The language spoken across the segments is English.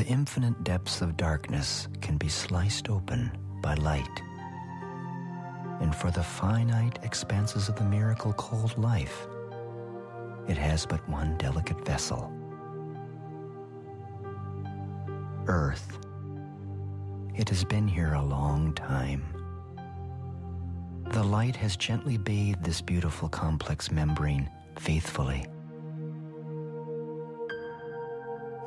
The infinite depths of darkness can be sliced open by light. And for the finite expanses of the miracle called life, it has but one delicate vessel: Earth. It has been here a long time. The light has gently bathed this beautiful complex membrane faithfully.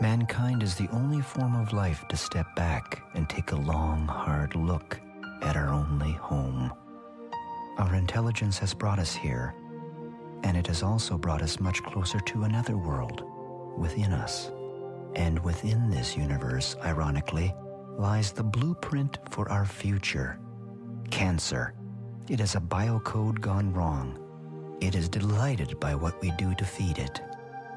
Mankind is the only form of life to step back and take a long, hard look at our only home. Our intelligence has brought us here, and it has also brought us much closer to another world within us. And within this universe, ironically, lies the blueprint for our future: cancer. It is a biocode gone wrong. It is delighted by what we do to feed it.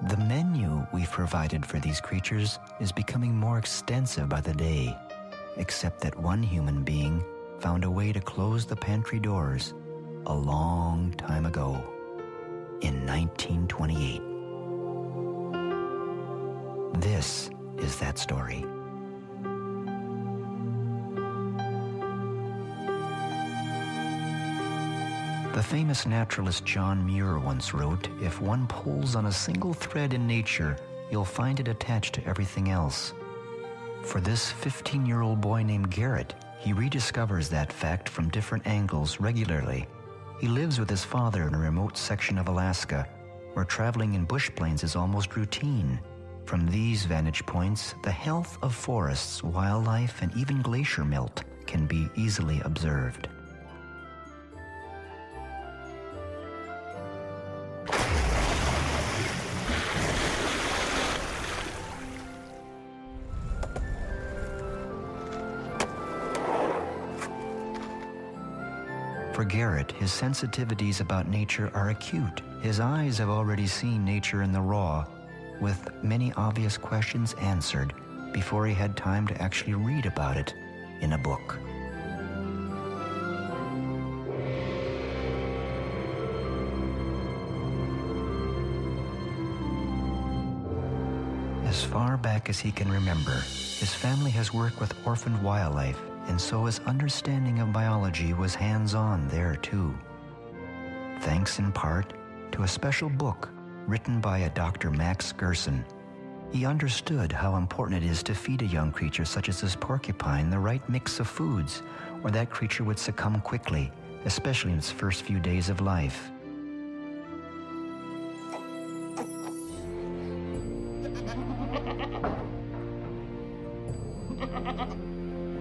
The menu we've provided for these creatures is becoming more extensive by the day, except that one human being found a way to close the pantry doors a long time ago, in 1928. This is that story. The famous naturalist John Muir once wrote, "If one pulls on a single thread in nature, you'll find it attached to everything else." For this 15-year-old boy named Garrett, he rediscovers that fact from different angles regularly. He lives with his father in a remote section of Alaska, where traveling in bush planes is almost routine. From these vantage points, the health of forests, wildlife, and even glacier melt can be easily observed. For Garrett, his sensitivities about nature are acute. His eyes have already seen nature in the raw, with many obvious questions answered before he had time to actually read about it in a book. As far back as he can remember, his family has worked with orphaned wildlife, and so his understanding of biology was hands-on there too. Thanks in part to a special book written by a Dr. Max Gerson, he understood how important it is to feed a young creature such as this porcupine the right mix of foods, or that creature would succumb quickly, especially in its first few days of life.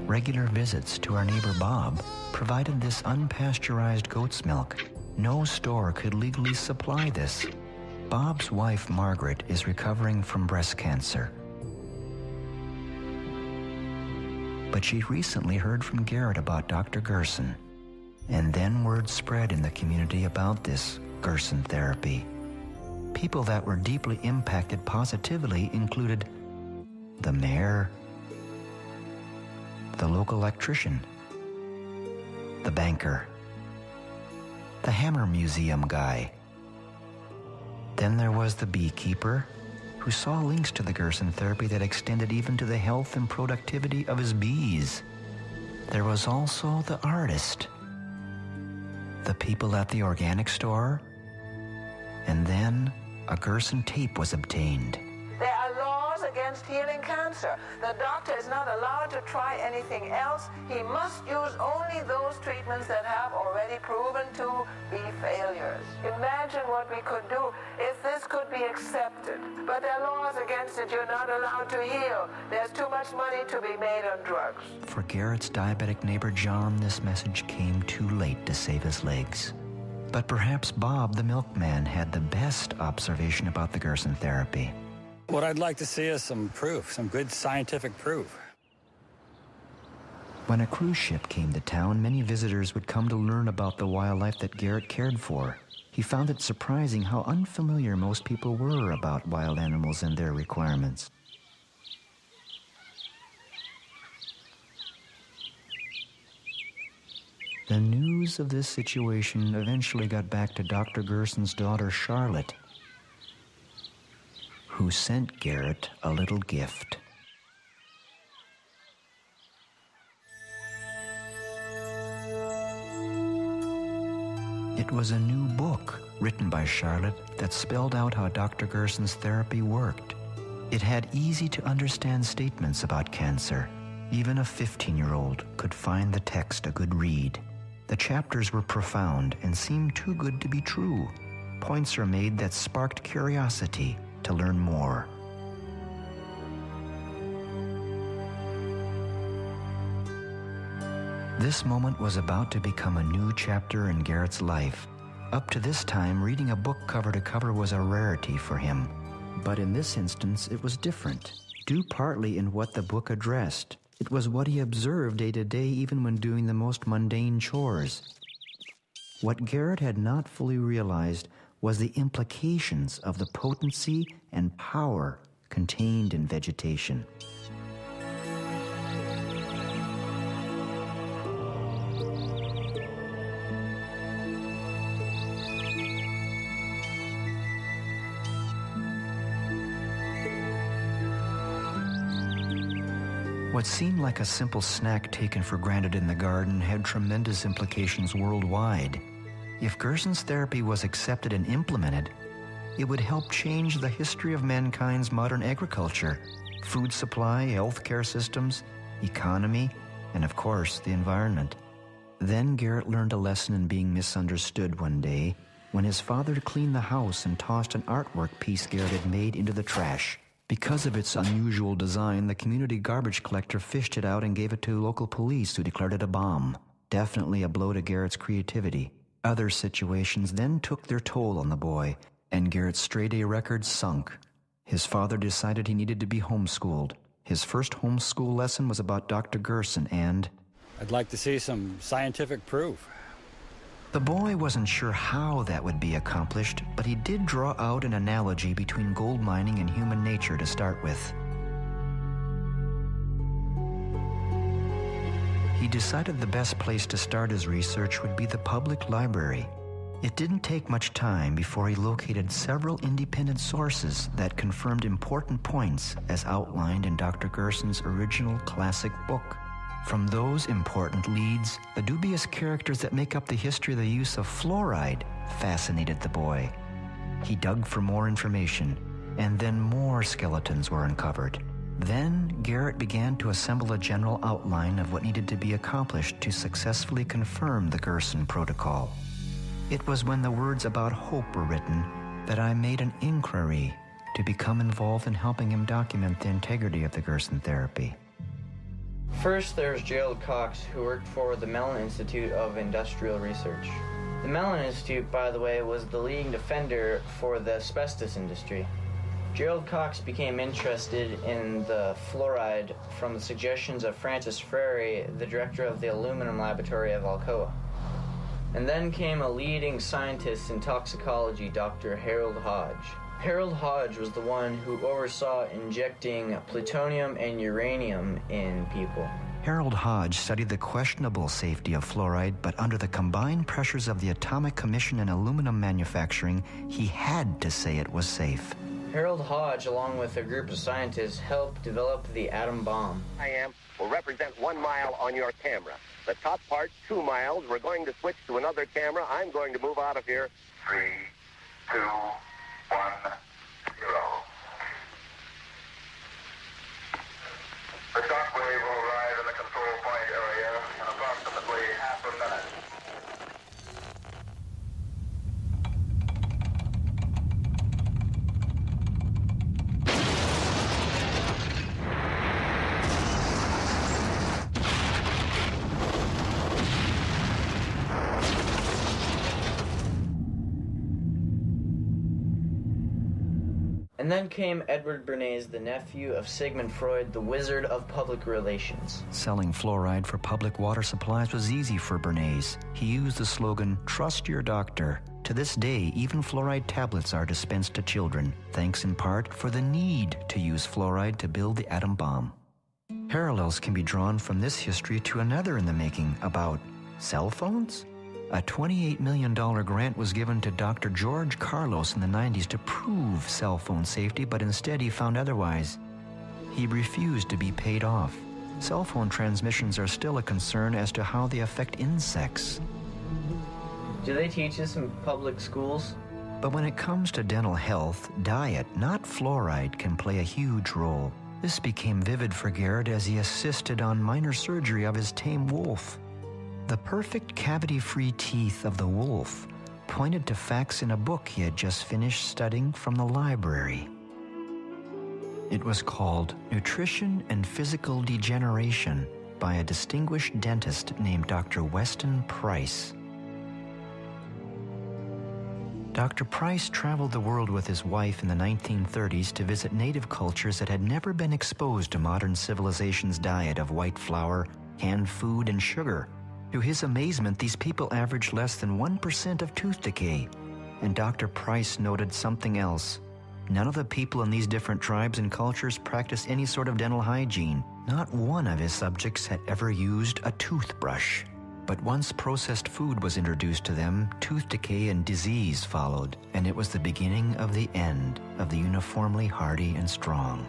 Regular visits to our neighbor Bob provided this unpasteurized goat's milk. No store could legally supply this. Bob's wife, Margaret, is recovering from breast cancer. But she recently heard from Garrett about Dr. Gerson, and then word spread in the community about this Gerson therapy. People that were deeply impacted positively included the mayor, the local electrician, the banker, the Hammer Museum guy. Then there was the beekeeper, who saw links to the Gerson therapy that extended even to the health and productivity of his bees. There was also the artist, the people at the organic store, and then a Gerson tape was obtained. There are laws against healing cancer. The doctor is not allowed to try anything else. He must use only those treatments that have already proven to be failures. Imagine what we could do if this could be accepted. But there are laws against it. You're not allowed to heal. There's too much money to be made on drugs. For Garrett's diabetic neighbor John, this message came too late to save his legs. But perhaps Bob, the milkman, had the best observation about the Gerson therapy. What I'd like to see is some proof, some good scientific proof. When a cruise ship came to town, many visitors would come to learn about the wildlife that Garrett cared for. He found it surprising how unfamiliar most people were about wild animals and their requirements. The news of this situation eventually got back to Dr. Gerson's daughter, Charlotte, who sent Garrett a little gift. It was a new book written by Charlotte that spelled out how Dr. Gerson's therapy worked. It had easy-to-understand statements about cancer. Even a 15-year-old could find the text a good read. The chapters were profound and seemed too good to be true. Points are made that sparked curiosity to learn more. This moment was about to become a new chapter in Garrett's life. Up to this time, reading a book cover to cover was a rarity for him. But in this instance, it was different, due partly in what the book addressed. It was what he observed day to day, even when doing the most mundane chores. What Garrett had not fully realized was the implications of the potency and power contained in vegetation. What seemed like a simple snack taken for granted in the garden had tremendous implications worldwide. If Gerson's therapy was accepted and implemented, it would help change the history of mankind's modern agriculture, food supply, healthcare systems, economy, and of course, the environment. Then Garrett learned a lesson in being misunderstood one day when his father cleaned the house and tossed an artwork piece Garrett had made into the trash. Because of its unusual design, the community garbage collector fished it out and gave it to local police, who declared it a bomb. Definitely a blow to Garrett's creativity. Other situations then took their toll on the boy, and Garrett's straight-A record sunk. His father decided he needed to be homeschooled. His first homeschool lesson was about Dr. Gerson and... I'd like to see some scientific proof. The boy wasn't sure how that would be accomplished, but he did draw out an analogy between gold mining and human nature to start with. He decided the best place to start his research would be the public library. It didn't take much time before he located several independent sources that confirmed important points as outlined in Dr. Gerson's original classic book. From those important leads, the dubious characters that make up the history of the use of fluoride fascinated the boy. He dug for more information, and then more skeletons were uncovered. Then Garrett began to assemble a general outline of what needed to be accomplished to successfully confirm the Gerson protocol. It was when the words about hope were written that I made an inquiry to become involved in helping him document the integrity of the Gerson therapy. First, there's Gerald Cox, who worked for the Mellon Institute of Industrial Research. The Mellon Institute, by the way, was the leading defender for the asbestos industry. Gerald Cox became interested in the fluoride from the suggestions of Francis Frary, the director of the aluminum laboratory of Alcoa. And then came a leading scientist in toxicology, Dr. Harold Hodge. Harold Hodge was the one who oversaw injecting plutonium and uranium in people. Harold Hodge studied the questionable safety of fluoride, but under the combined pressures of the Atomic Commission and aluminum manufacturing, he had to say it was safe. Harold Hodge, along with a group of scientists, helped develop the atom bomb. Will represent 1 mile on your camera. The top part, 2 miles. We're going to switch to another camera. I'm going to move out of here. 3, 2, 1, 0. The shock wave will arrive in the control point area in approximately half a minute. And then came Edward Bernays, the nephew of Sigmund Freud, the wizard of public relations. Selling fluoride for public water supplies was easy for Bernays. He used the slogan, "Trust your doctor." To this day, even fluoride tablets are dispensed to children, thanks in part for the need to use fluoride to build the atom bomb. Parallels can be drawn from this history to another in the making about cell phones. A $28 million grant was given to Dr. George Carlos in the 90s to prove cell phone safety, but instead he found otherwise. He refused to be paid off. Cell phone transmissions are still a concern as to how they affect insects. Do they teach this in public schools? But when it comes to dental health, diet, not fluoride, can play a huge role. This became vivid for Garrett as he assisted on minor surgery of his tame wolf. The perfect cavity-free teeth of the wolf pointed to facts in a book he had just finished studying from the library. It was called Nutrition and Physical Degeneration by a distinguished dentist named Dr. Weston Price. Dr. Price traveled the world with his wife in the 1930s to visit native cultures that had never been exposed to modern civilization's diet of white flour, canned food, and sugar. To his amazement, these people averaged less than 1% of tooth decay. And Dr. Price noted something else. None of the people in these different tribes and cultures practiced any sort of dental hygiene. Not one of his subjects had ever used a toothbrush. But once processed food was introduced to them, tooth decay and disease followed, and it was the beginning of the end of the uniformly hardy and strong.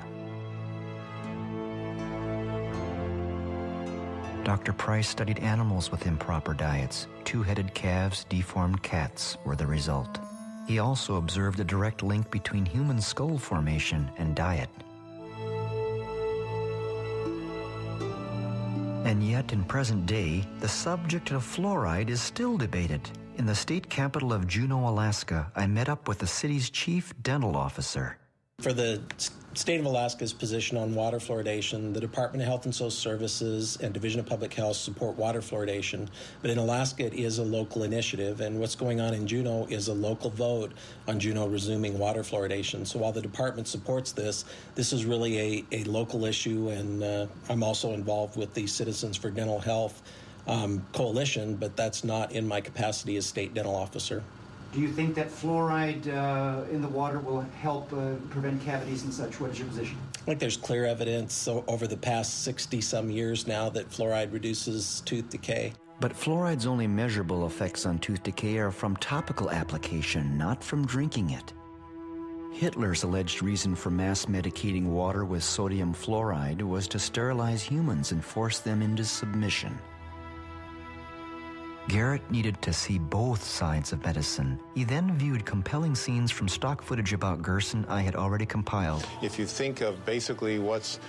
Dr. Price studied animals with improper diets. Two-headed calves, deformed cats were the result. He also observed a direct link between human skull formation and diet. And yet, in present day, the subject of fluoride is still debated. In the state capital of Juneau, Alaska, I met up with the city's chief dental officer. For the state of Alaska's position on water fluoridation, the Department of Health and Social Services and Division of Public Health support water fluoridation, but in Alaska it is a local initiative, and what's going on in Juneau is a local vote on Juneau resuming water fluoridation. So while the department supports this, this is really a local issue, and I'm also involved with the Citizens for Dental Health coalition, but that's not in my capacity as state dental officer. Do you think that fluoride in the water will help prevent cavities and such? What is your position? I think there's clear evidence over the past 60-some years now that fluoride reduces tooth decay. But fluoride's only measurable effects on tooth decay are from topical application, not from drinking it. Hitler's alleged reason for mass medicating water with sodium fluoride was to sterilize humans and force them into submission. Garrett needed to see both sides of medicine. He then viewed compelling scenes from stock footage about Gerson I had already compiled. If you think of basically what's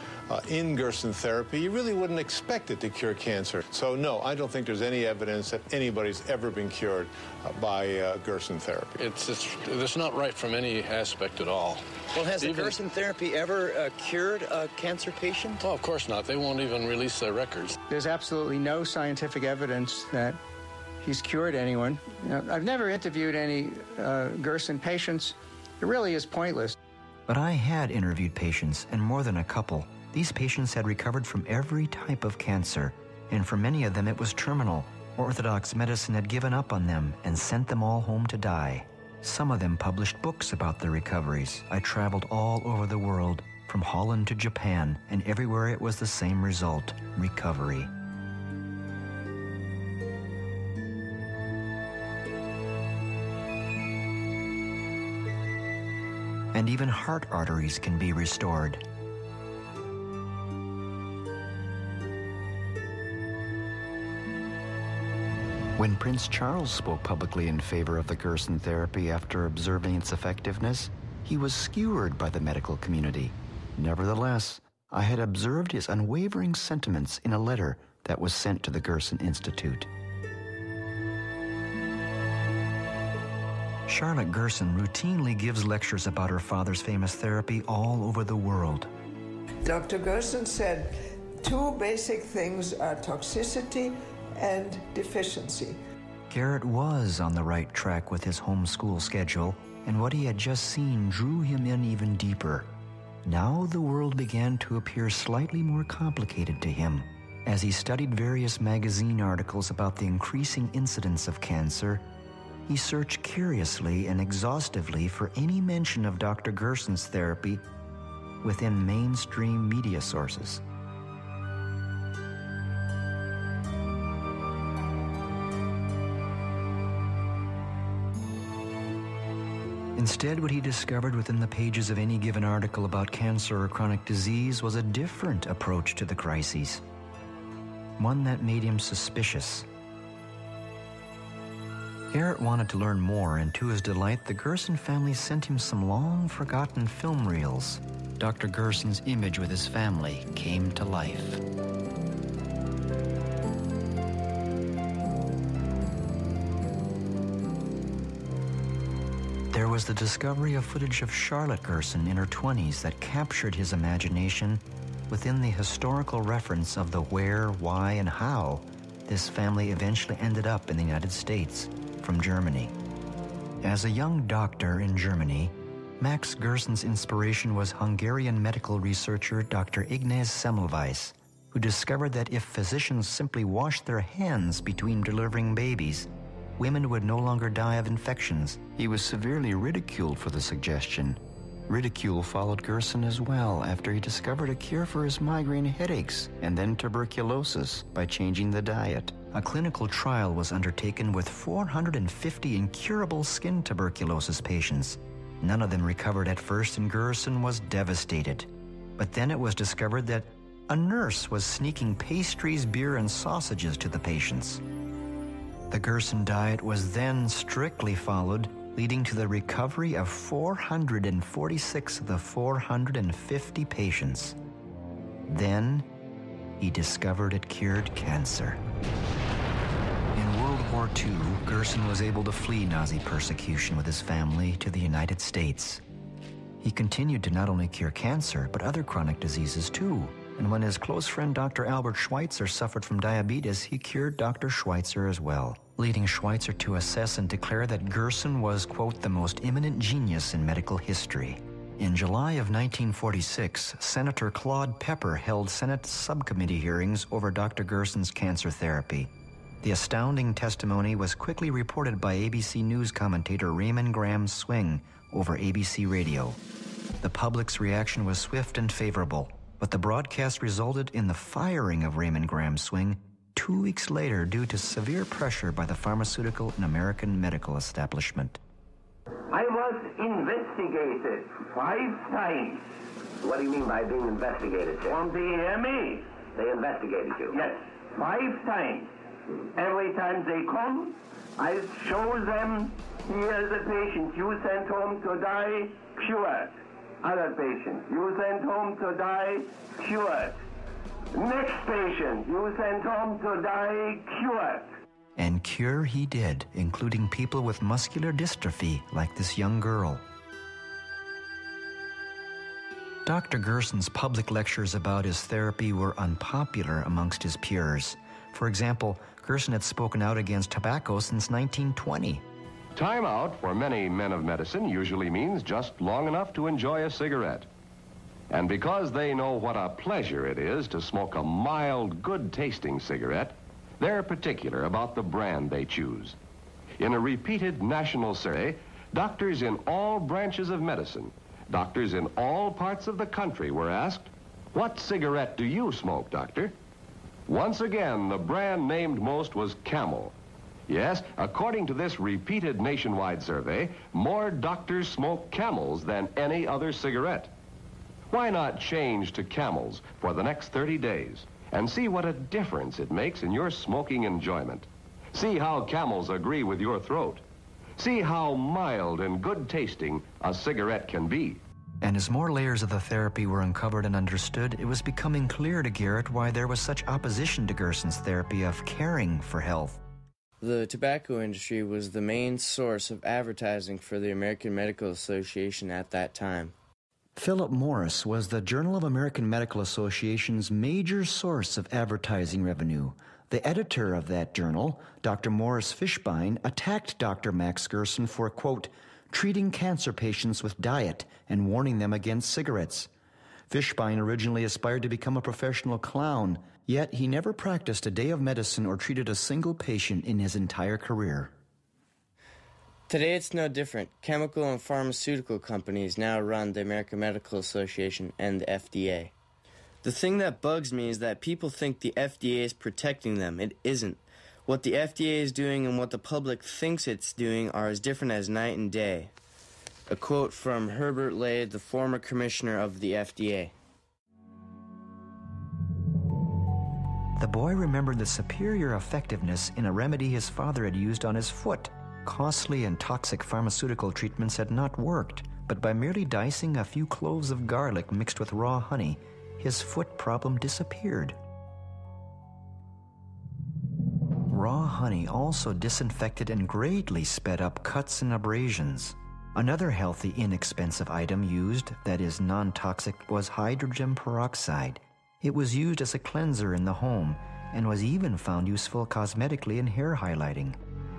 in Gerson therapy, you really wouldn't expect it to cure cancer. So no, I don't think there's any evidence that anybody's ever been cured by Gerson therapy. It's not right from any aspect at all. Well, has the Gerson therapy ever cured a cancer patient? Oh, of course not. They won't even release their records. There's absolutely no scientific evidence that he's cured anyone. You know, I've never interviewed any Gerson patients. It really is pointless. But I had interviewed patients, and more than a couple. These patients had recovered from every type of cancer, and for many of them it was terminal. Orthodox medicine had given up on them and sent them all home to die. Some of them published books about their recoveries. I traveled all over the world, from Holland to Japan, and everywhere it was the same result: recovery. And even heart arteries can be restored. When Prince Charles spoke publicly in favor of the Gerson therapy after observing its effectiveness, he was skewered by the medical community. Nevertheless, I had observed his unwavering sentiments in a letter that was sent to the Gerson Institute. Charlotte Gerson routinely gives lectures about her father's famous therapy all over the world. Dr. Gerson said 2 basic things are toxicity and deficiency. Garrett was on the right track with his homeschool schedule, and what he had just seen drew him in even deeper. Now the world began to appear slightly more complicated to him. As he studied various magazine articles about the increasing incidence of cancer, he searched curiously and exhaustively for any mention of Dr. Gerson's therapy within mainstream media sources. Instead, what he discovered within the pages of any given article about cancer or chronic disease was a different approach to the crises, one that made him suspicious. Garrett wanted to learn more, and to his delight, the Gerson family sent him some long-forgotten film reels. Dr. Gerson's image with his family came to life. There was the discovery of footage of Charlotte Gerson in her 20s that captured his imagination within the historical reference of the where, why, and how this family eventually ended up in the United States from Germany. As a young doctor in Germany, Max Gerson's inspiration was Hungarian medical researcher Dr. Ignaz Semmelweis, who discovered that if physicians simply washed their hands between delivering babies, women would no longer die of infections. He was severely ridiculed for the suggestion. Ridicule followed Gerson as well after he discovered a cure for his migraine headaches and then tuberculosis by changing the diet. A clinical trial was undertaken with 450 incurable skin tuberculosis patients. None of them recovered at first, and Gerson was devastated. But then it was discovered that a nurse was sneaking pastries, beer, and sausages to the patients. The Gerson diet was then strictly followed, leading to the recovery of 446 of the 450 patients. Then, he discovered it cured cancer. In World War II, Gerson was able to flee Nazi persecution with his family to the United States. He continued to not only cure cancer, but other chronic diseases too. And when his close friend Dr. Albert Schweitzer suffered from diabetes, he cured Dr. Schweitzer as well, leading Schweitzer to assess and declare that Gerson was, quote, the most eminent genius in medical history. In July of 1946, Senator Claude Pepper held Senate subcommittee hearings over Dr. Gerson's cancer therapy. The astounding testimony was quickly reported by ABC News commentator Raymond Graham Swing over ABC Radio. The public's reaction was swift and favorable, but the broadcast resulted in the firing of Raymond Graham Swing 2 weeks later due to severe pressure by the pharmaceutical and American medical establishment. I was investigated 5 times. What do you mean by being investigated, sir? From the EMA. They investigated you? Yes, 5 times. Every time they come, I show them, here's a patient you sent home to die, cured. Other patient, you sent home to die, cured. Next patient, you sent home to die, cured. And cure he did, including people with muscular dystrophy like this young girl. Dr. Gerson's public lectures about his therapy were unpopular amongst his peers. For example, Gerson had spoken out against tobacco since 1920. Time out for many men of medicine usually means just long enough to enjoy a cigarette. And because they know what a pleasure it is to smoke a mild, good-tasting cigarette, they're particular about the brand they choose. In a repeated national survey, doctors in all branches of medicine, doctors in all parts of the country were asked, "What cigarette do you smoke, doctor?" Once again, the brand named most was Camel. Yes, according to this repeated nationwide survey, more doctors smoke Camels than any other cigarette. Why not change to Camels for the next 30 days and see what a difference it makes in your smoking enjoyment? See how Camels agree with your throat. See how mild and good-tasting a cigarette can be. And as more layers of the therapy were uncovered and understood, it was becoming clear to Garrett why there was such opposition to Gerson's therapy of caring for health. The tobacco industry was the main source of advertising for the American Medical Association at that time. Philip Morris was the Journal of American Medical Association's major source of advertising revenue. The editor of that journal, Dr. Morris Fishbein, attacked Dr. Max Gerson for, quote, treating cancer patients with diet and warning them against cigarettes. Fishbein originally aspired to become a professional clown, yet he never practiced a day of medicine or treated a single patient in his entire career. Today it's no different. Chemical and pharmaceutical companies now run the American Medical Association and the FDA. The thing that bugs me is that people think the FDA is protecting them. It isn't. What the FDA is doing and what the public thinks it's doing are as different as night and day. A quote from Herbert Lade, the former commissioner of the FDA. The boy remembered the superior effectiveness in a remedy his father had used on his foot. Costly and toxic pharmaceutical treatments had not worked, but by merely dicing a few cloves of garlic mixed with raw honey, his foot problem disappeared. Raw honey also disinfected and greatly sped up cuts and abrasions. Another healthy, inexpensive item used, that is non-toxic, was hydrogen peroxide. It was used as a cleanser in the home and was even found useful cosmetically in hair highlighting.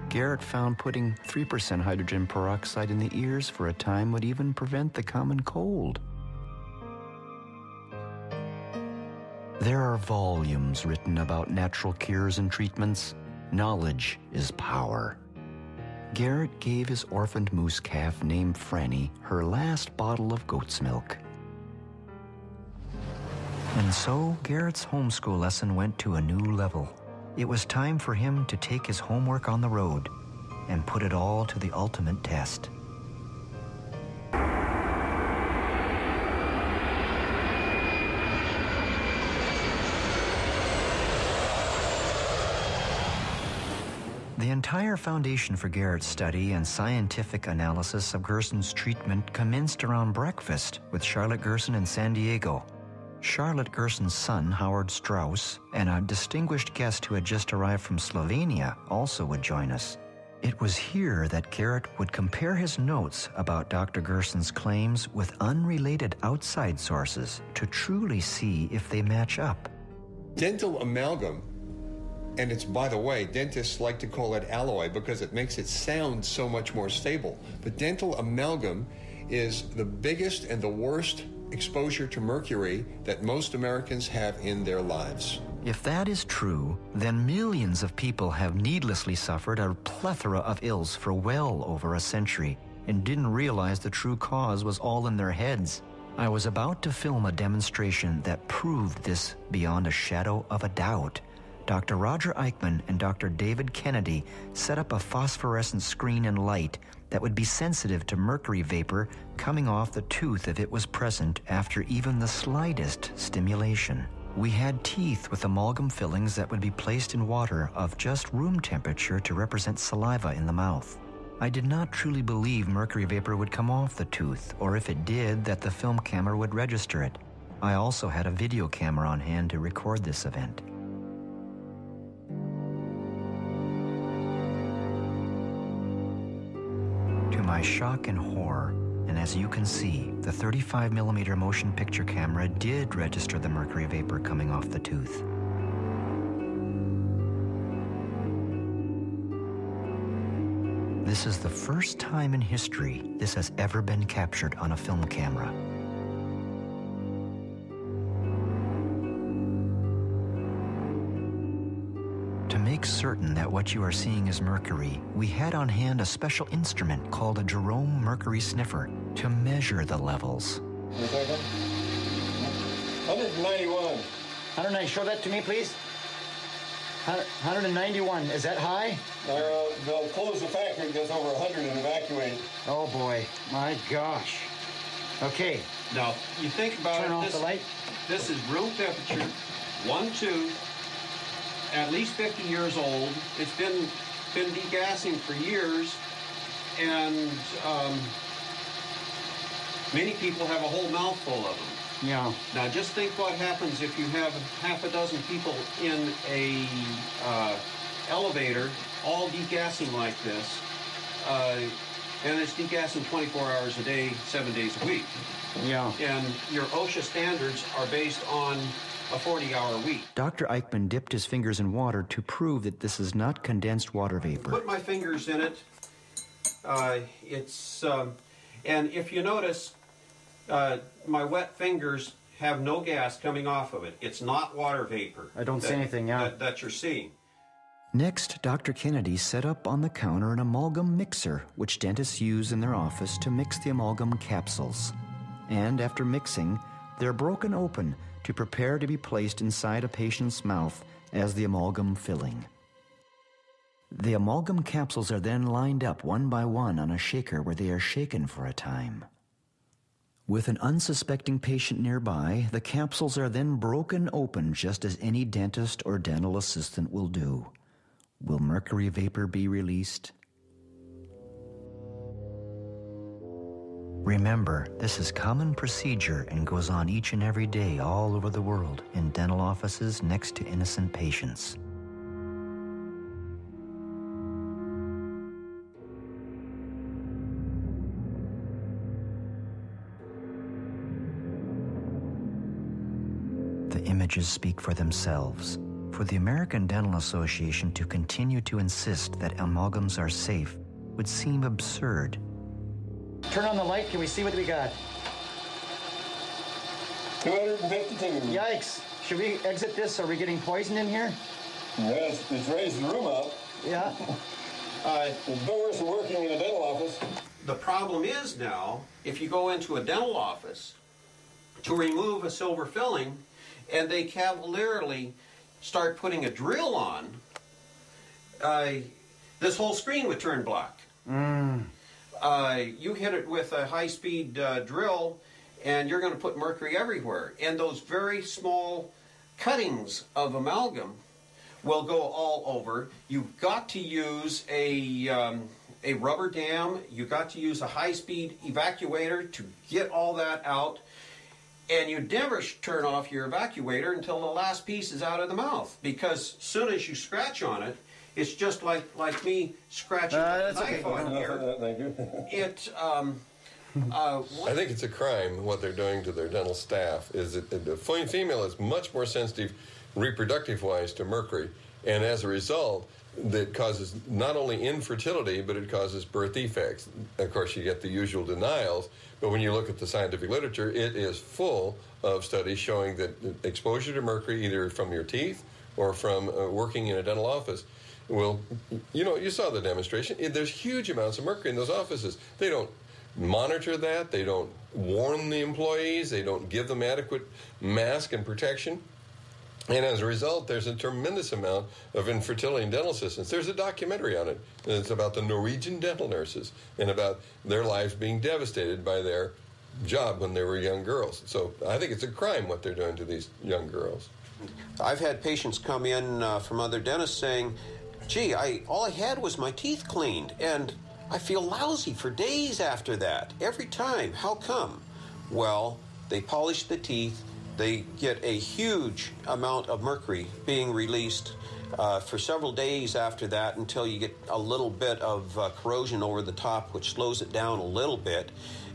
Garrett found putting 3% hydrogen peroxide in the ears for a time would even prevent the common cold. There are volumes written about natural cures and treatments. Knowledge is power. Garrett gave his orphaned moose calf named Franny her last bottle of goat's milk. And so Garrett's homeschool lesson went to a new level. It was time for him to take his homework on the road and put it all to the ultimate test. The entire foundation for Garrett's study and scientific analysis of Gerson's treatment commenced around breakfast with Charlotte Gerson in San Diego. Charlotte Gerson's son, Howard Strauss, and a distinguished guest who had just arrived from Slovenia also would join us. It was here that Garrett would compare his notes about Dr. Gerson's claims with unrelated outside sources to truly see if they match up. Dental amalgam, and it's, by the way, dentists like to call it alloy because it makes it sound so much more stable. But dental amalgam is the biggest and the worst exposure to mercury that most Americans have in their lives. If that is true, then millions of people have needlessly suffered a plethora of ills for well over a century and didn't realize the true cause was all in their heads. I was about to film a demonstration that proved this beyond a shadow of a doubt. Dr. Roger Eichmann and Dr. David Kennedy set up a phosphorescent screen and light that would be sensitive to mercury vapor coming off the tooth if it was present after even the slightest stimulation. We had teeth with amalgam fillings that would be placed in water of just room temperature to represent saliva in the mouth. I did not truly believe mercury vapor would come off the tooth, or if it did, that the film camera would register it. I also had a video camera on hand to record this event. To my shock and horror, and as you can see, the 35mm motion picture camera did register the mercury vapor coming off the tooth. This is the first time in history this has ever been captured on a film camera. To make certain that what you are seeing is mercury, we had on hand a special instrument called a Jerome mercury sniffer to measure the levels. 191. 190. Show that to me, please. 191. Is that high? They'll close the factory, it goes over 100 and evacuate. Oh boy, my gosh. Okay. Now, you think about Turn it. off the light. This is room temperature, 1 tooth, at least 50 years old. It's been degassing for years, and many people have a whole mouthful of them. Yeah. Now, just think what happens if you have half a dozen people in a elevator, all degassing like this, and it's degassing 24 hours a day, 7 days a week. Yeah. And your OSHA standards are based on a 40-hour week. Dr. Eichmann dipped his fingers in water to prove that this is not condensed water vapor. Put my fingers in it. And if you notice, my wet fingers have no gas coming off of it. It's not water vapor. I don't see anything, yeah. That you're seeing. Next, Dr. Kennedy set up on the counter an amalgam mixer, which dentists use in their office to mix the amalgam capsules. And after mixing, they're broken open to prepare to be placed inside a patient's mouth as the amalgam filling. The amalgam capsules are then lined up one by one on a shaker where they are shaken for a time. With an unsuspecting patient nearby, the capsules are then broken open just as any dentist or dental assistant will do. Will mercury vapor be released? Remember, this is common procedure and goes on each and every day all over the world in dental offices next to innocent patients. The images speak for themselves. For the American Dental Association to continue to insist that amalgams are safe would seem absurd. Turn on the light. Can we see what we got? 252. Yikes. Should we exit this? Are we getting poison in here? Yes, it's raised the room up. Yeah. The doors are working in a dental office. The problem is now, if you go into a dental office to remove a silver filling, and they cavalierly start putting a drill on, this whole screen would turn black. You hit it with a high-speed drill, and you're going to put mercury everywhere. And those very small cuttings of amalgam will go all over. You've got to use a rubber dam. You've got to use a high-speed evacuator to get all that out. And you never turn off your evacuator until the last piece is out of the mouth, because as soon as you scratch on it, it's just like me scratching a knife on here. Thank you. I think it's a crime what they're doing to their dental staff. Is that the female is much more sensitive reproductive-wise to mercury, and as a result, that causes not only infertility, but it causes birth defects. Of course, you get the usual denials, but when you look at the scientific literature, it is full of studies showing that exposure to mercury, either from your teeth or from working in a dental office, will, you saw the demonstration. There's huge amounts of mercury in those offices. They don't monitor that. They don't warn the employees. They don't give them adequate mask and protection. And as a result, there's a tremendous amount of infertility in dental assistants. There's a documentary on it. And it's about the Norwegian dental nurses and about their lives being devastated by their job when they were young girls. So I think it's a crime what they're doing to these young girls. I've had patients come in from other dentists saying, gee, all I had was my teeth cleaned, and I feel lousy for days after that, every time. How come? Well, they polish the teeth. They get a huge amount of mercury being released for several days after that until you get a little bit of corrosion over the top, which slows it down a little bit.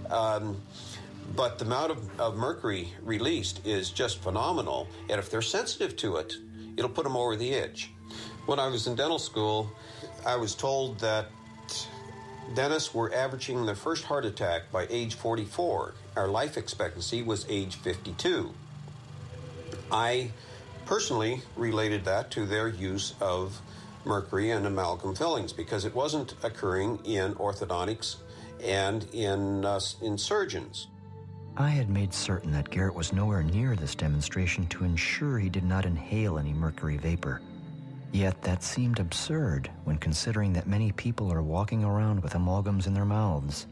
But the amount of mercury released is just phenomenal. And if they're sensitive to it, it'll put them over the edge. When I was in dental school, I was told that dentists were averaging their first heart attack by age 44. Our life expectancy was age 52. I personally related that to their use of mercury and amalgam fillings because it wasn't occurring in orthodontics and in surgeons. I had made certain that Garrett was nowhere near this demonstration to ensure he did not inhale any mercury vapor. Yet that seemed absurd when considering that many people are walking around with amalgams in their mouths.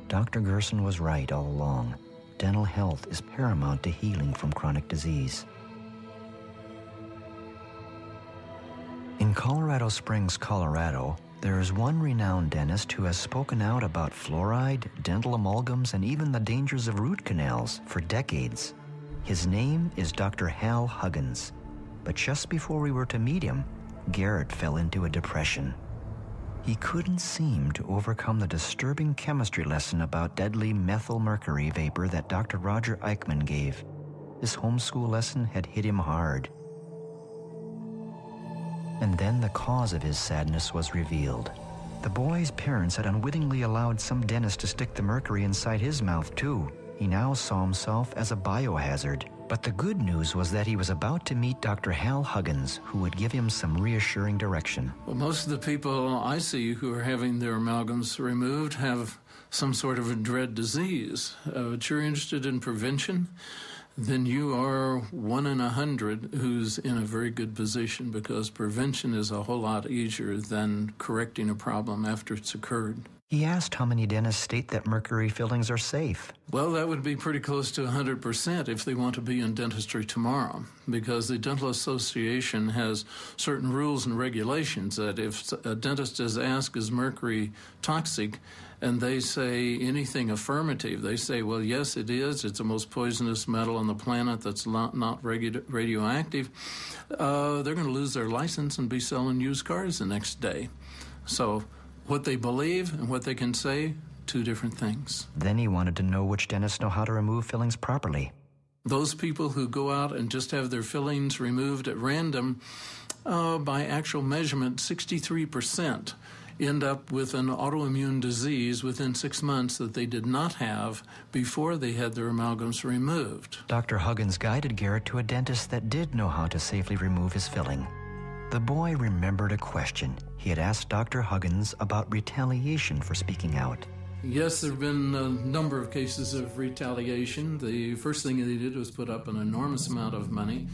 Dr. Gerson was right all along. Dental health is paramount to healing from chronic disease. In Colorado Springs, Colorado, there is one renowned dentist who has spoken out about fluoride, dental amalgams, and even the dangers of root canals for decades. His name is Dr. Hal Huggins. But just before we were to meet him, Garrett fell into a depression. He couldn't seem to overcome the disturbing chemistry lesson about deadly methyl mercury vapor that Dr. Roger Eichmann gave. This homeschool lesson had hit him hard. And then the cause of his sadness was revealed. The boy's parents had unwittingly allowed some dentist to stick the mercury inside his mouth too. He now saw himself as a biohazard. But the good news was that he was about to meet Dr. Hal Huggins, who would give him some reassuring direction. Well, most of the people I see who are having their amalgams removed have some sort of a dread disease. But you're interested in prevention, then you are 1 in 100 who's in a very good position, because prevention is a whole lot easier than correcting a problem after it's occurred. He asked how many dentists state that mercury fillings are safe. Well, that would be pretty close to 100% if they want to be in dentistry tomorrow, because the Dental Association has certain rules and regulations that if a dentist is asked, is mercury toxic, and they say anything affirmative, they say, well, yes, it is. It's the most poisonous metal on the planet that's not radioactive. They're going to lose their license and be selling used cars the next day. So what they believe and what they can say, two different things. Then he wanted to know which dentists know how to remove fillings properly. Those people who go out and just have their fillings removed at random, by actual measurement, 63% end up with an autoimmune disease within 6 months that they did not have before they had their amalgams removed. Dr. Huggins guided Garrett to a dentist that did know how to safely remove his filling. The boy remembered a question he had asked Dr. Huggins about retaliation for speaking out. Yes, there have been a number of cases of retaliation. The first thing they did was put up an enormous amount of money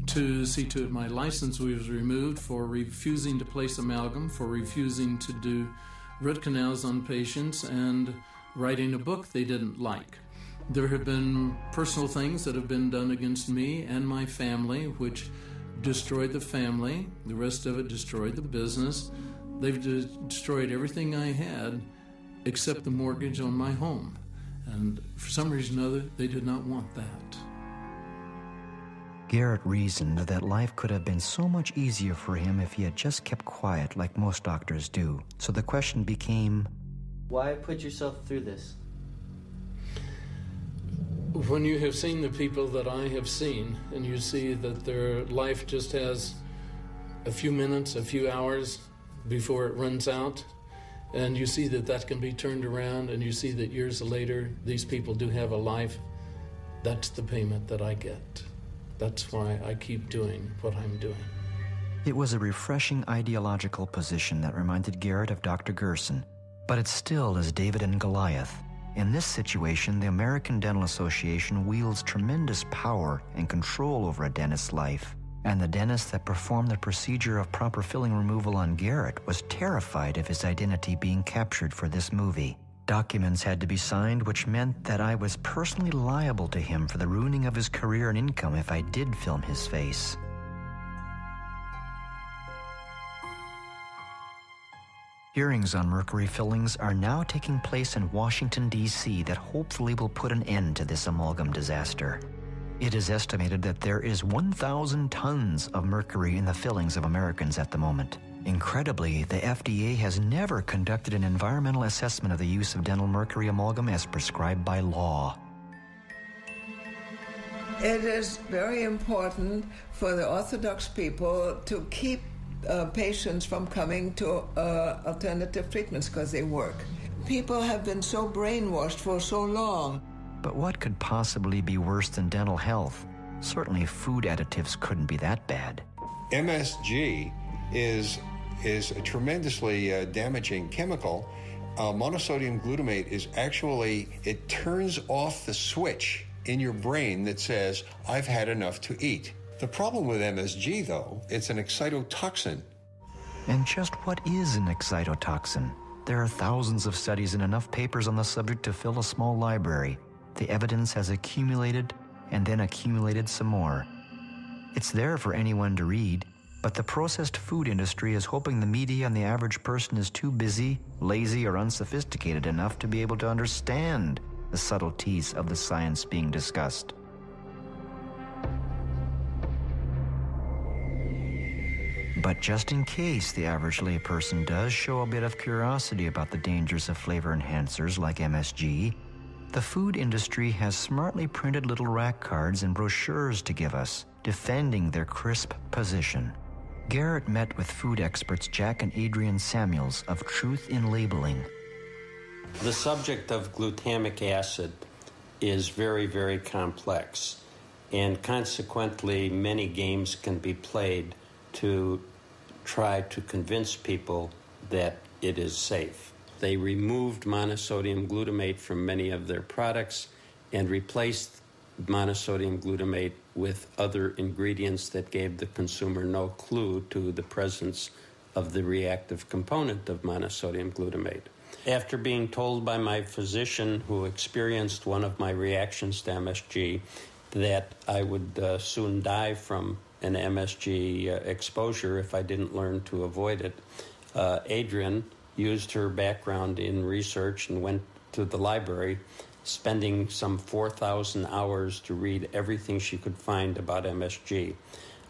to see to it my license was removed for refusing to place amalgam, for refusing to do root canals on patients, and writing a book they didn't like. There have been personal things that have been done against me and my family, which destroyed the family. The rest of it destroyed the business. They've destroyed everything I had except the mortgage on my home. And for some reason or other, they did not want that. Garrett reasoned that life could have been so much easier for him if he had just kept quiet like most doctors do. So the question became, why put yourself through this? When you have seen the people that I have seen, and you see that their life just has a few minutes, a few hours before it runs out, and you see that that can be turned around, and you see that years later these people do have a life, that's the payment that I get. That's why I keep doing what I'm doing. It was a refreshing ideological position that reminded Garrett of Dr. Gerson, but it still is David and Goliath. In this situation, the American Dental Association wields tremendous power and control over a dentist's life. And the dentist that performed the procedure of proper filling removal on Garrett was terrified of his identity being captured for this movie. Documents had to be signed, which meant that I was personally liable to him for the ruining of his career and income if I did film his face. Hearings on mercury fillings are now taking place in Washington, D.C. that hopefully will put an end to this amalgam disaster. It is estimated that there is 1,000 tons of mercury in the fillings of Americans at the moment. Incredibly, the FDA has never conducted an environmental assessment of the use of dental mercury amalgam as prescribed by law. It is very important for the Orthodox people to keep patients from coming to alternative treatments because they work. People have been so brainwashed for so long. But what could possibly be worse than dental health? Certainly food additives couldn't be that bad. MSG is a tremendously damaging chemical. Monosodium glutamate is actually, it turns off the switch in your brain that says, I've had enough to eat. The problem with MSG, though, it's an excitotoxin. And just what is an excitotoxin? There are thousands of studies and enough papers on the subject to fill a small library. The evidence has accumulated and then accumulated some more. It's there for anyone to read, but the processed food industry is hoping the media and the average person is too busy, lazy, or unsophisticated enough to be able to understand the subtleties of the science being discussed. But just in case the average layperson does show a bit of curiosity about the dangers of flavor enhancers like MSG, the food industry has smartly printed little rack cards and brochures to give us, defending their crisp position. Garrett met with food experts Jack and Adrian Samuels of Truth in Labeling. The subject of glutamic acid is very, very complex, and consequently many games can be played to try to convince people that it is safe. They removed monosodium glutamate from many of their products and replaced monosodium glutamate with other ingredients that gave the consumer no clue to the presence of the reactive component of monosodium glutamate. After being told by my physician, who experienced one of my reactions to MSG, that I would soon die from an MSG exposure if I didn't learn to avoid it, Adrian used her background in research and went to the library, spending some 4,000 hours to read everything she could find about MSG.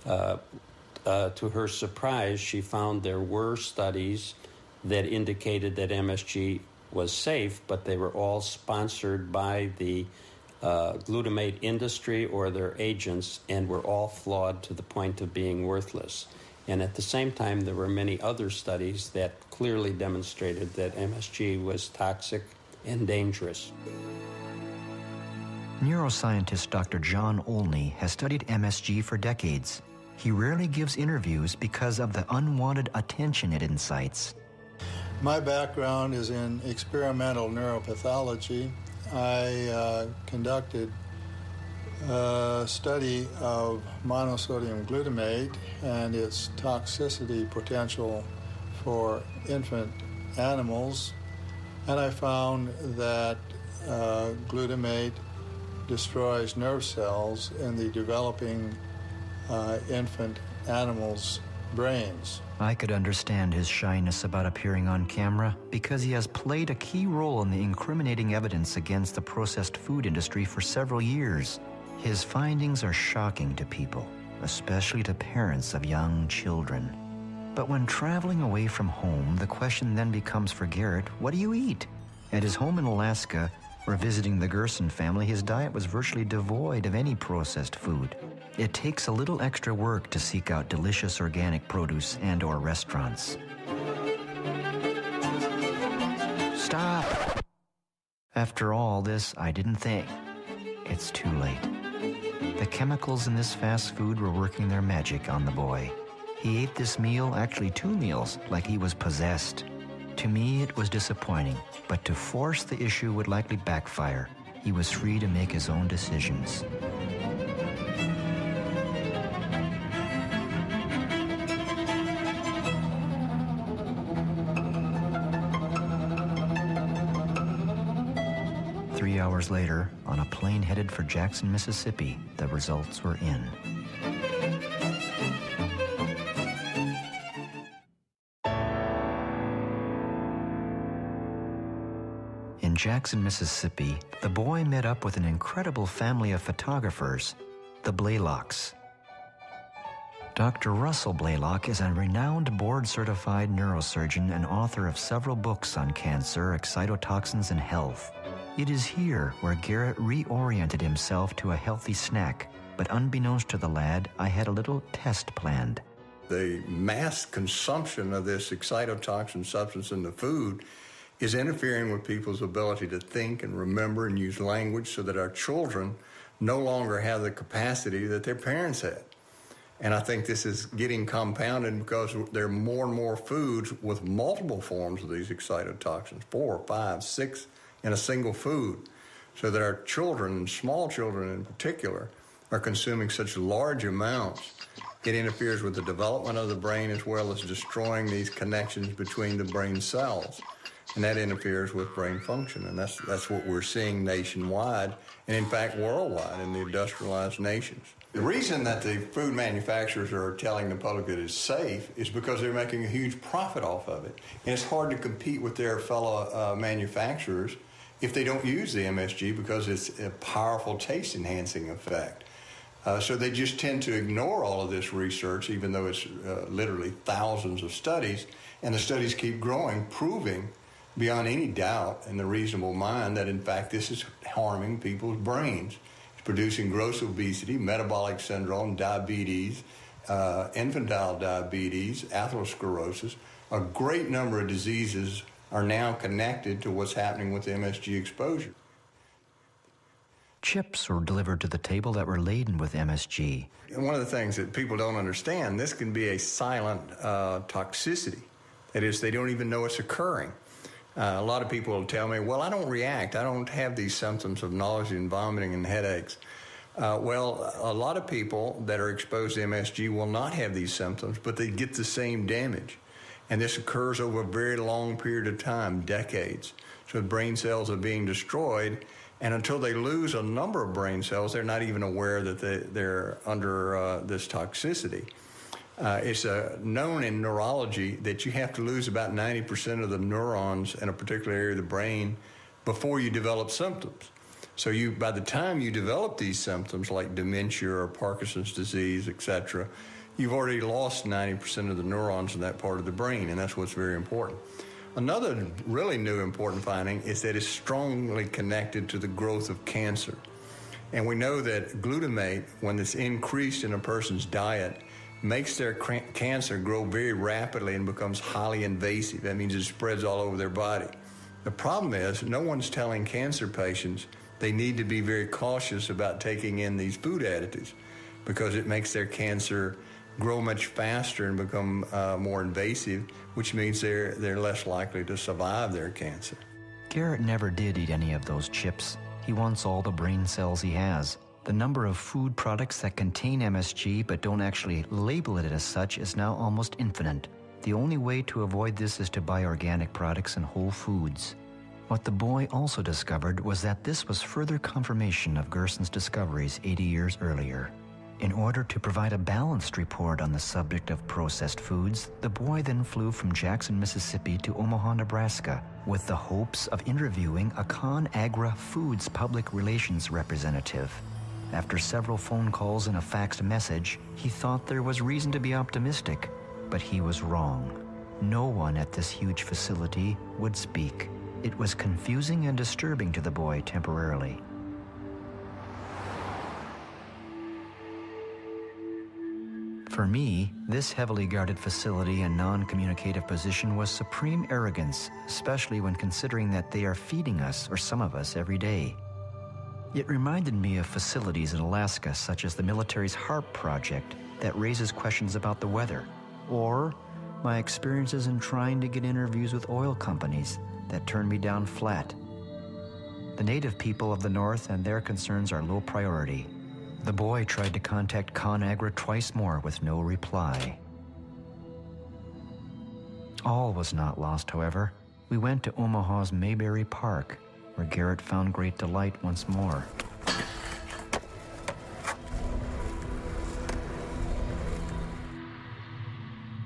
To her surprise, she found there were studies that indicated that MSG was safe, but they were all sponsored by the glutamate industry or their agents, and were all flawed to the point of being worthless. And at the same time, there were many other studies that clearly demonstrated that MSG was toxic and dangerous. Neuroscientist Dr. John Olney has studied MSG for decades. He rarely gives interviews because of the unwanted attention it incites. My background is in experimental neuropathology. I conducted a study of monosodium glutamate and its toxicity potential for infant animals, and I found that glutamate destroys nerve cells in the developing infant animals' brains. I could understand his shyness about appearing on camera because he has played a key role in the incriminating evidence against the processed food industry for several years. His findings are shocking to people, especially to parents of young children. But when traveling away from home, the question then becomes for Garrett, what do you eat? At his home in Alaska, or visiting the Gerson family, his diet was virtually devoid of any processed food. It takes a little extra work to seek out delicious organic produce and/or restaurants. Stop! After all this, I didn't think. It's too late. The chemicals in this fast food were working their magic on the boy. He ate this meal, actually 2 meals, like he was possessed. To me, it was disappointing, but to force the issue would likely backfire. He was free to make his own decisions. Three hours later, on a plane headed for Jackson, Mississippi, the results were in. In Jackson, Mississippi, the boy met up with an incredible family of photographers, the Blaylocks. Dr. Russell Blaylock is a renowned board-certified neurosurgeon and author of several books on cancer, excitotoxins, and health. It is here where Garrett reoriented himself to a healthy snack, but unbeknownst to the lad, I had a little test planned. The mass consumption of this excitotoxin substance in the food is interfering with people's ability to think and remember and use language, so that our children no longer have the capacity that their parents had. And I think this is getting compounded because there are more and more foods with multiple forms of these excitotoxins, 4, 5, 6 in a single food, so that our children, small children in particular, are consuming such large amounts. It interferes with the development of the brain as well as destroying these connections between the brain cells. And that interferes with brain function, and that's what we're seeing nationwide, and in fact worldwide in the industrialized nations. The reason that the food manufacturers are telling the public that it's safe is because they're making a huge profit off of it. And it's hard to compete with their fellow manufacturers if they don't use the MSG, because it's a powerful taste-enhancing effect. So they just tend to ignore all of this research, even though it's literally thousands of studies, and the studies keep growing, proving beyond any doubt in the reasonable mind that, in fact, this is harming people's brains. It's producing gross obesity, metabolic syndrome, diabetes, infantile diabetes, atherosclerosis. A great number of diseases are now connected to what's happening with MSG exposure. Chips were delivered to the table that were laden with MSG. And one of the things that people don't understand, this can be a silent toxicity. That is, they don't even know it's occurring. A lot of people will tell me, well, I don't react. I don't have these symptoms of nausea and vomiting and headaches. Well, a lot of people that are exposed to MSG will not have these symptoms, but they get the same damage. And this occurs over a very long period of time, decades. So brain cells are being destroyed, and until they lose a number of brain cells, they're not even aware that they're under this toxicity. It's known in neurology that you have to lose about 90% of the neurons in a particular area of the brain before you develop symptoms. So by the time you develop these symptoms like dementia or Parkinson's disease, etc., you've already lost 90% of the neurons in that part of the brain, and that's what's very important. Another really new important finding is that it's strongly connected to the growth of cancer. And we know that glutamate, when it's increased in a person's diet, makes their cancer grow very rapidly and becomes highly invasive. That means it spreads all over their body. The problem is no one's telling cancer patients they need to be very cautious about taking in these food additives because it makes their cancer grow much faster and become more invasive, which means they're less likely to survive their cancer. Garrett never did eat any of those chips. He wants all the brain cells he has. The number of food products that contain MSG but don't actually label it as such is now almost infinite. The only way to avoid this is to buy organic products and whole foods. What the boy also discovered was that this was further confirmation of Gerson's discoveries 80 years earlier. In order to provide a balanced report on the subject of processed foods, the boy then flew from Jackson, Mississippi to Omaha, Nebraska, with the hopes of interviewing a ConAgra Foods public relations representative. After several phone calls and a faxed message, he thought there was reason to be optimistic, but he was wrong. No one at this huge facility would speak. It was confusing and disturbing to the boy temporarily. For me, this heavily guarded facility and non-communicative position was supreme arrogance, especially when considering that they are feeding us, or some of us, every day. It reminded me of facilities in Alaska, such as the military's HARP project, that raises questions about the weather, or my experiences in trying to get interviews with oil companies that turned me down flat. The native people of the North and their concerns are low priority. The boy tried to contact ConAgra twice more with no reply. All was not lost, however. We went to Omaha's Mayberry Park, where Garrett found great delight once more.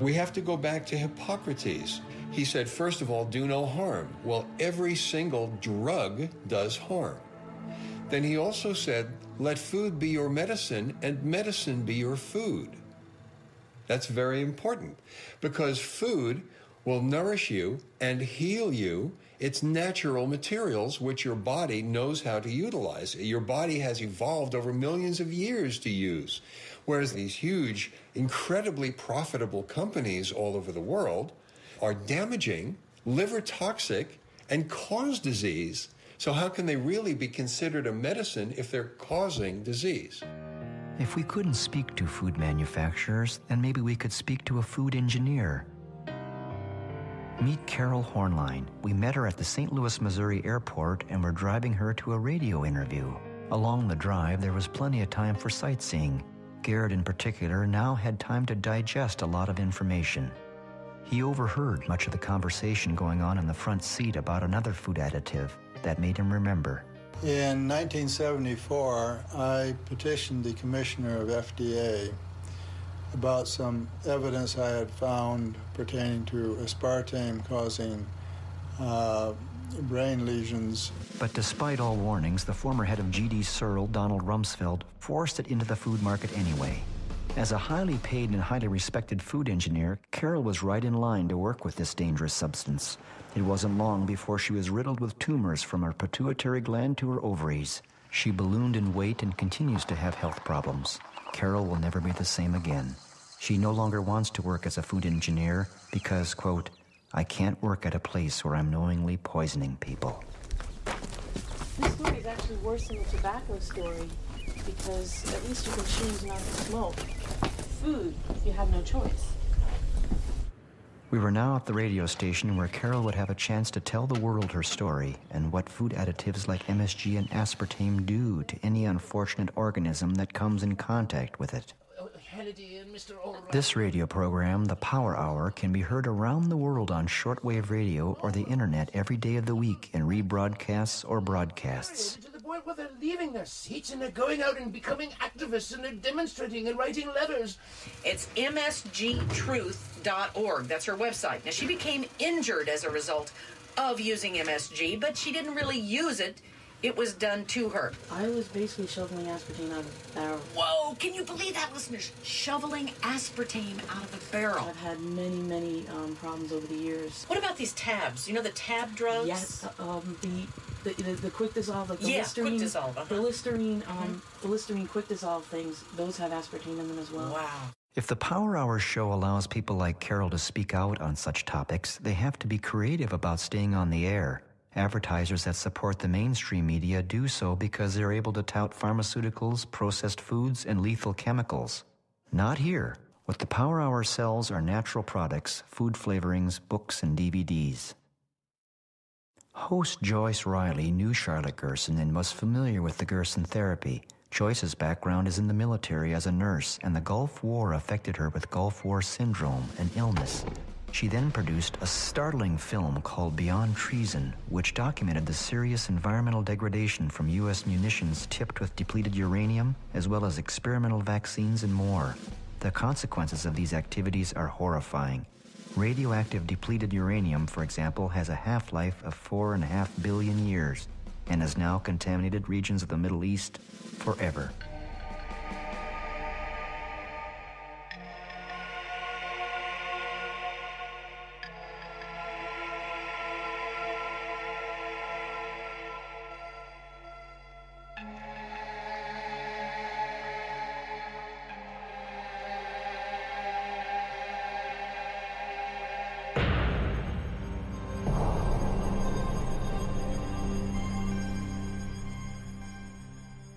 We have to go back to Hippocrates. He said, first of all, do no harm. Well, every single drug does harm. Then he also said, let food be your medicine and medicine be your food. That's very important because food will nourish you and heal you. It's natural materials which your body knows how to utilize. Your body has evolved over millions of years to use. Whereas these huge, incredibly profitable companies all over the world are damaging, liver toxic, and cause disease. So how can they really be considered a medicine if they're causing disease? If we couldn't speak to food manufacturers, then maybe we could speak to a food engineer. Meet Carol Hornline. We met her at the St. Louis, Missouri airport and were driving her to a radio interview. Along the drive, there was plenty of time for sightseeing. Garrett, in particular, now had time to digest a lot of information. He overheard much of the conversation going on in the front seat about another food additive that made him remember. In 1974, I petitioned the commissioner of FDA about some evidence I had found pertaining to aspartame causing brain lesions. But despite all warnings, the former head of GD Searle, Donald Rumsfeld, forced it into the food market anyway. As a highly paid and highly respected food engineer, Carol was right in line to work with this dangerous substance. It wasn't long before she was riddled with tumors from her pituitary gland to her ovaries. She ballooned in weight and continues to have health problems. Carol will never be the same again. She no longer wants to work as a food engineer because, quote, I can't work at a place where I'm knowingly poisoning people. This story is actually worse than the tobacco story because at least you can choose not to smoke. Food, you have no choice. We were now at the radio station where Carol would have a chance to tell the world her story and what food additives like MSG and aspartame do to any unfortunate organism that comes in contact with it. Kennedy and Mr. Albright. This radio program, The Power Hour, can be heard around the world on shortwave radio or the internet every day of the week in rebroadcasts or broadcasts. To the point where they're leaving their seats and they're going out and becoming activists and they're demonstrating and writing letters. It's msgtruth.org. That's her website. Now, she became injured as a result of using MSG, but she didn't really use it. It was done to her. I was basically shoveling aspartame out of a barrel. Whoa, can you believe that, listeners? Shoveling aspartame out of a barrel. I've had many problems over the years. What about these tabs? You know the tab drugs? Yes, the quick dissolve, like the Listerine. Quick dissolve. The Listerine, the Listerine quick dissolve things, those have aspartame in them as well. Wow. If the Power Hour show allows people like Carol to speak out on such topics, they have to be creative about staying on the air. Advertisers that support the mainstream media do so because they're able to tout pharmaceuticals, processed foods, and lethal chemicals. Not here. What the Power Hour sells are natural products, food flavorings, books, and DVDs. Host Joyce Riley knew Charlotte Gerson and was familiar with the Gerson therapy. Joyce's background is in the military as a nurse, and the Gulf War affected her with Gulf War syndrome, an illness. She then produced a startling film called Beyond Treason, which documented the serious environmental degradation from U.S. munitions tipped with depleted uranium, as well as experimental vaccines and more. The consequences of these activities are horrifying. Radioactive depleted uranium, for example, has a half-life of 4.5 billion years and has now contaminated regions of the Middle East forever.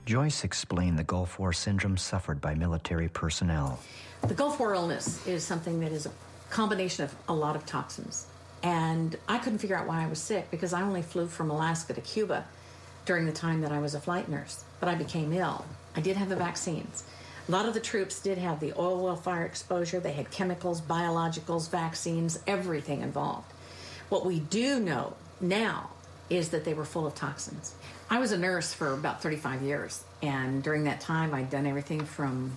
Joyce explained the Gulf War syndrome suffered by military personnel. The Gulf War illness is something that is a combination of a lot of toxins. And I couldn't figure out why I was sick because I only flew from Alaska to Cuba during the time that I was a flight nurse. But I became ill. I did have the vaccines. A lot of the troops did have the oil well fire exposure. They had chemicals, biologicals, vaccines, everything involved. What we do know now is that they were full of toxins. I was a nurse for about 35 years, and during that time I'd done everything from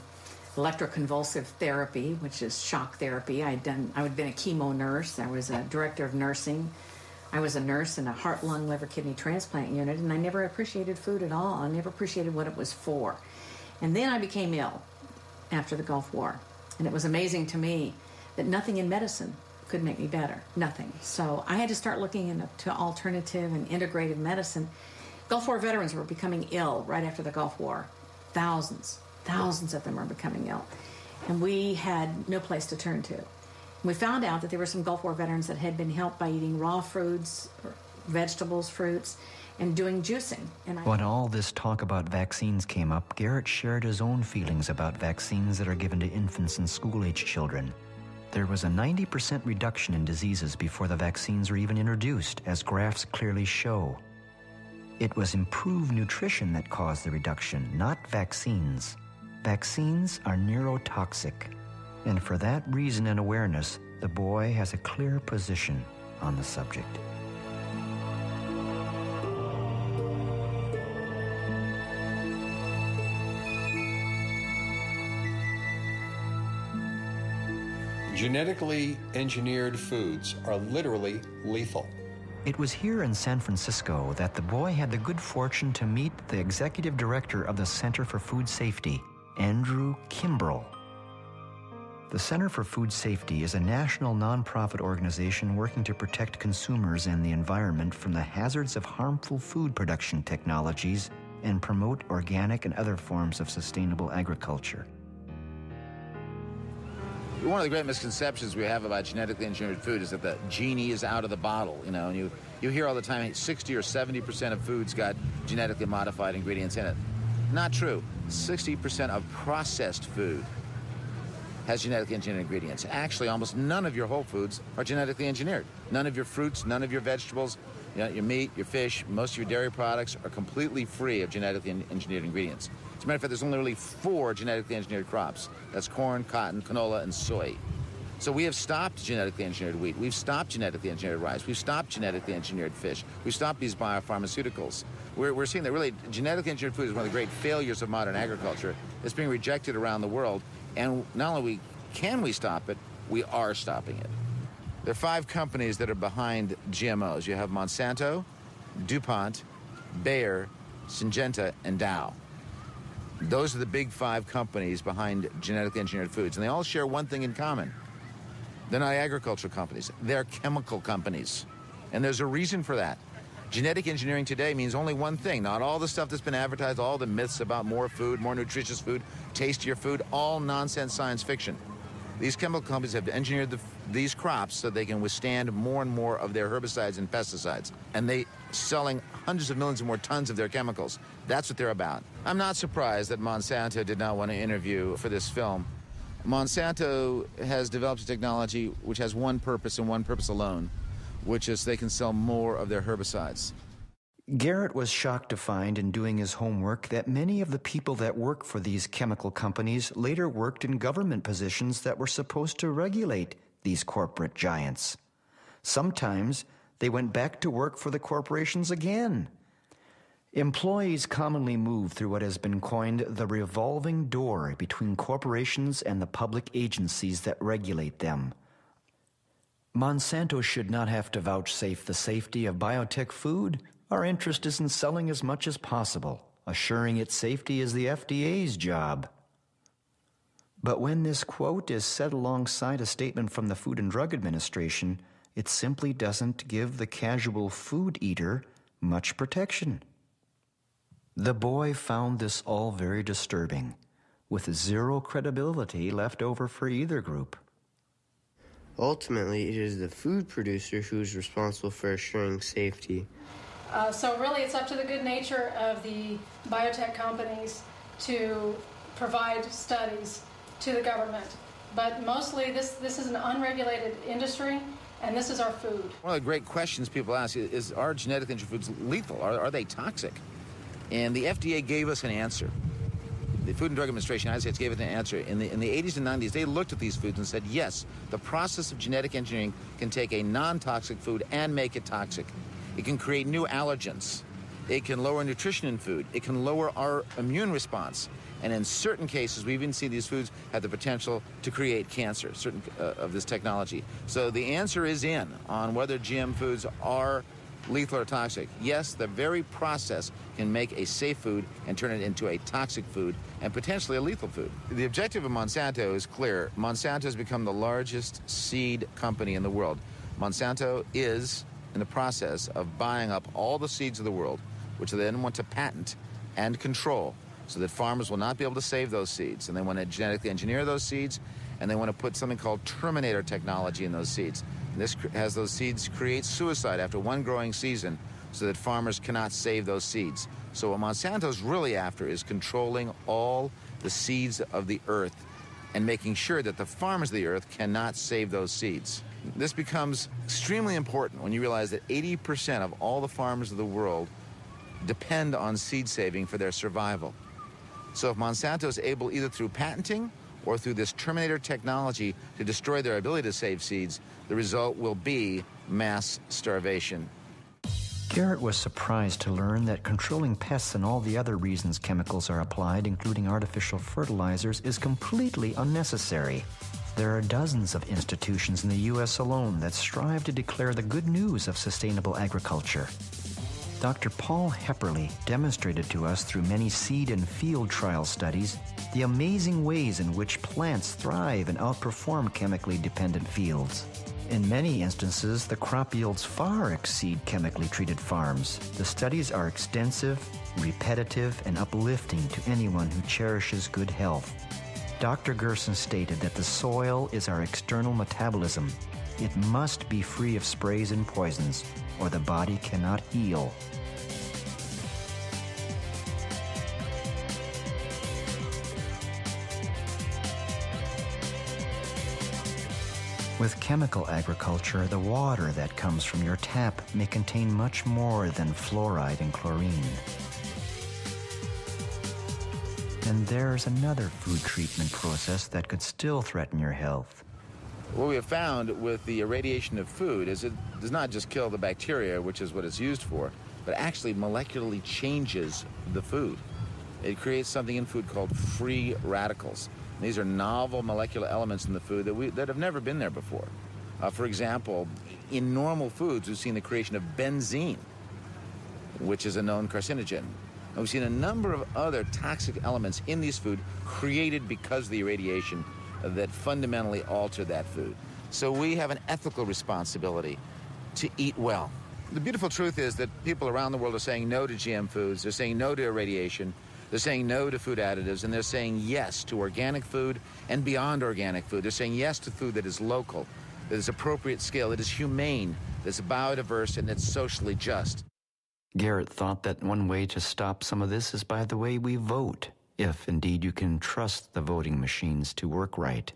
electroconvulsive therapy, which is shock therapy. I'd been a chemo nurse. I was a director of nursing. I was a nurse in a heart, lung, liver, kidney transplant unit, and I never appreciated food at all. I never appreciated what it was for. And then I became ill after the Gulf War, and it was amazing to me that nothing in medicine could make me better, nothing. So I had to start looking into alternative and integrative medicine. Gulf War veterans were becoming ill right after the Gulf War. Thousands of them were becoming ill. And we had no place to turn to. We found out that there were some Gulf War veterans that had been helped by eating raw fruits, vegetables, fruits, and doing juicing. And When all this talk about vaccines came up, Garrett shared his own feelings about vaccines that are given to infants and school-age children. There was a 90% reduction in diseases before the vaccines were even introduced, as graphs clearly show. It was improved nutrition that caused the reduction, not vaccines. Vaccines are neurotoxic, and for that reason and awareness, the boy has a clear position on the subject. Genetically engineered foods are literally lethal. It was here in San Francisco that the boy had the good fortune to meet the executive director of the Center for Food Safety, Andrew Kimbrell. The Center for Food Safety is a national nonprofit organization working to protect consumers and the environment from the hazards of harmful food production technologies and promote organic and other forms of sustainable agriculture. One of the great misconceptions we have about genetically engineered food is that the genie is out of the bottle, you know, and you hear all the time 60 or 70% of foods got genetically modified ingredients in it. Not true. 60% of processed food has genetically engineered ingredients. Actually, almost none of your whole foods are genetically engineered. None of your fruits, none of your vegetables, your meat, your fish, most of your dairy products are completely free of genetically engineered ingredients. As a matter of fact, there's only really 4 genetically engineered crops. That's corn, cotton, canola, and soy. So we have stopped genetically engineered wheat. We've stopped genetically engineered rice. We've stopped genetically engineered fish. We've stopped these biopharmaceuticals. We're seeing that really genetically engineered food is one of the great failures of modern agriculture. It's being rejected around the world. And not only can we stop it, we are stopping it. There are 5 companies that are behind GMOs. You have Monsanto, DuPont, Bayer, Syngenta, and Dow. Those are the big 5 companies behind genetically engineered foods. And they all share one thing in common. They're not agricultural companies. They're chemical companies. And there's a reason for that. Genetic engineering today means only one thing. Not all the stuff that's been advertised, all the myths about more food, more nutritious food, tastier food, all nonsense science fiction. These chemical companies have engineered these crops so they can withstand more and more of their herbicides and pesticides. And they selling hundreds of millions of more tons of their chemicals. That's what they're about. I'm not surprised that Monsanto did not want to interview for this film. Monsanto has developed a technology which has one purpose and one purpose alone, which is they can sell more of their herbicides. Garrett was shocked to find in doing his homework that many of the people that work for these chemical companies later worked in government positions that were supposed to regulate these corporate giants. Sometimes they went back to work for the corporations again. Employees commonly move through what has been coined the revolving door between corporations and the public agencies that regulate them. Monsanto should not have to vouchsafe the safety of biotech food. Our interest is in selling as much as possible. Assuring its safety is the FDA's job. But when this quote is said alongside a statement from the Food and Drug Administration, it simply doesn't give the casual food eater much protection. The boy found this all very disturbing, with 0 credibility left over for either group. Ultimately, it is the food producer who is responsible for assuring safety. So really it's up to the good nature of the biotech companies to provide studies to the government. But mostly this is an unregulated industry, and this is our food. One of the great questions people ask is, are genetically engineered foods lethal? Are they toxic? And the FDA gave us an answer. The Food and Drug Administration of the United States gave it an answer. In the 80s and 90s, they looked at these foods and said, yes, the process of genetic engineering can take a non-toxic food and make it toxic. It can create new allergens. It can lower nutrition in food. It can lower our immune response. And in certain cases, we even see these foods have the potential to create cancer, certain of this technology. So the answer is in on whether GM foods are lethal or toxic. Yes, the very process can make a safe food and turn it into a toxic food and potentially a lethal food. The objective of Monsanto is clear. Monsanto has become the largest seed company in the world. Monsanto is in the process of buying up all the seeds of the world, which they then want to patent and control so that farmers will not be able to save those seeds. And they want to genetically engineer those seeds, and they want to put something called Terminator technology in those seeds. This has those seeds create suicide after one growing season so that farmers cannot save those seeds. So what Monsanto's really after is controlling all the seeds of the earth and making sure that the farmers of the earth cannot save those seeds. This becomes extremely important when you realize that 80% of all the farmers of the world depend on seed saving for their survival. So if Monsanto is able, either through patenting or through this Terminator technology, to destroy their ability to save seeds, the result will be mass starvation. Garrett was surprised to learn that controlling pests and all the other reasons chemicals are applied, including artificial fertilizers, is completely unnecessary. There are dozens of institutions in the U.S. alone that strive to declare the good news of sustainable agriculture. Dr. Paul Hepperly demonstrated to us through many seed and field trial studies the amazing ways in which plants thrive and outperform chemically dependent fields. In many instances, the crop yields far exceed chemically treated farms. The studies are extensive, repetitive, and uplifting to anyone who cherishes good health. Dr. Gerson stated that the soil is our external metabolism. It must be free of sprays and poisons, or the body cannot heal. With chemical agriculture, the water that comes from your tap may contain much more than fluoride and chlorine. And there's another food treatment process that could still threaten your health. What we have found with the irradiation of food is it does not just kill the bacteria, which is what it's used for, but actually molecularly changes the food. It creates something in food called free radicals. And these are novel molecular elements in the food that have never been there before. For example, in normal foods, we've seen the creation of benzene, which is a known carcinogen. And we've seen a number of other toxic elements in these food created because of the irradiation that fundamentally alter that food. So we have an ethical responsibility to eat well. The beautiful truth is that people around the world are saying no to GM foods, they're saying no to irradiation, they're saying no to food additives, and they're saying yes to organic food and beyond organic food. They're saying yes to food that is local, that is appropriate scale, that is humane, that's biodiverse, and that's socially just. Garrett thought that one way to stop some of this is by the way we vote, if indeed you can trust the voting machines to work right.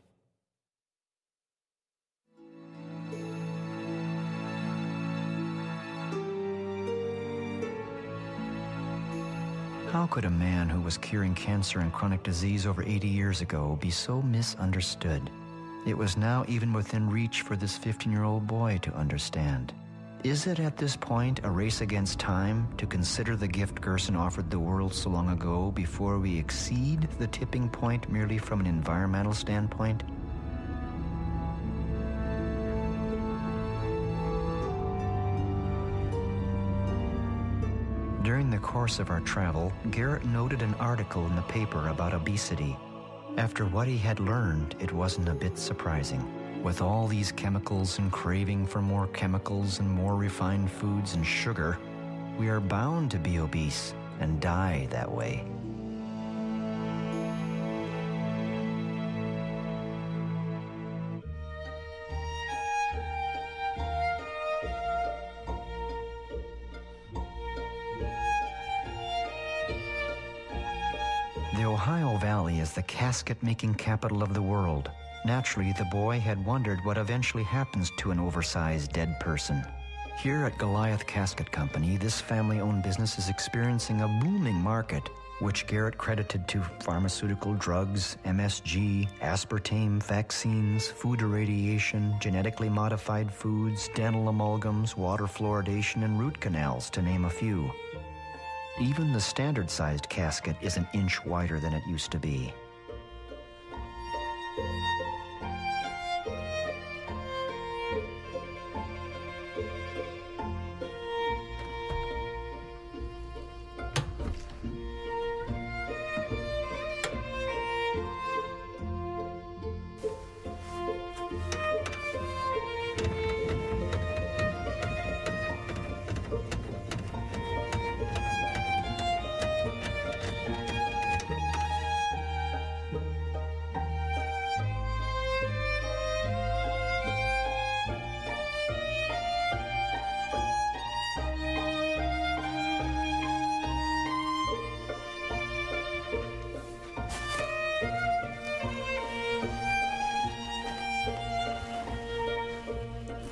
How could a man who was curing cancer and chronic disease over 80 years ago be so misunderstood? It was now even within reach for this 15-year-old boy to understand. Is it at this point a race against time to consider the gift Gerson offered the world so long ago before we exceed the tipping point merely from an environmental standpoint? During the course of our travel, Garrett noted an article in the paper about obesity. After what he had learned, it wasn't a bit surprising. With all these chemicals and craving for more chemicals and more refined foods and sugar, we are bound to be obese and die that way. The Ohio Valley is the casket-making capital of the world. Naturally, the boy had wondered what eventually happens to an oversized dead person. Here at Goliath Casket Company, this family-owned business is experiencing a booming market, which Garrett credited to pharmaceutical drugs, MSG, aspartame, vaccines, food irradiation, genetically modified foods, dental amalgams, water fluoridation, and root canals, to name a few. Even the standard-sized casket is an inch wider than it used to be.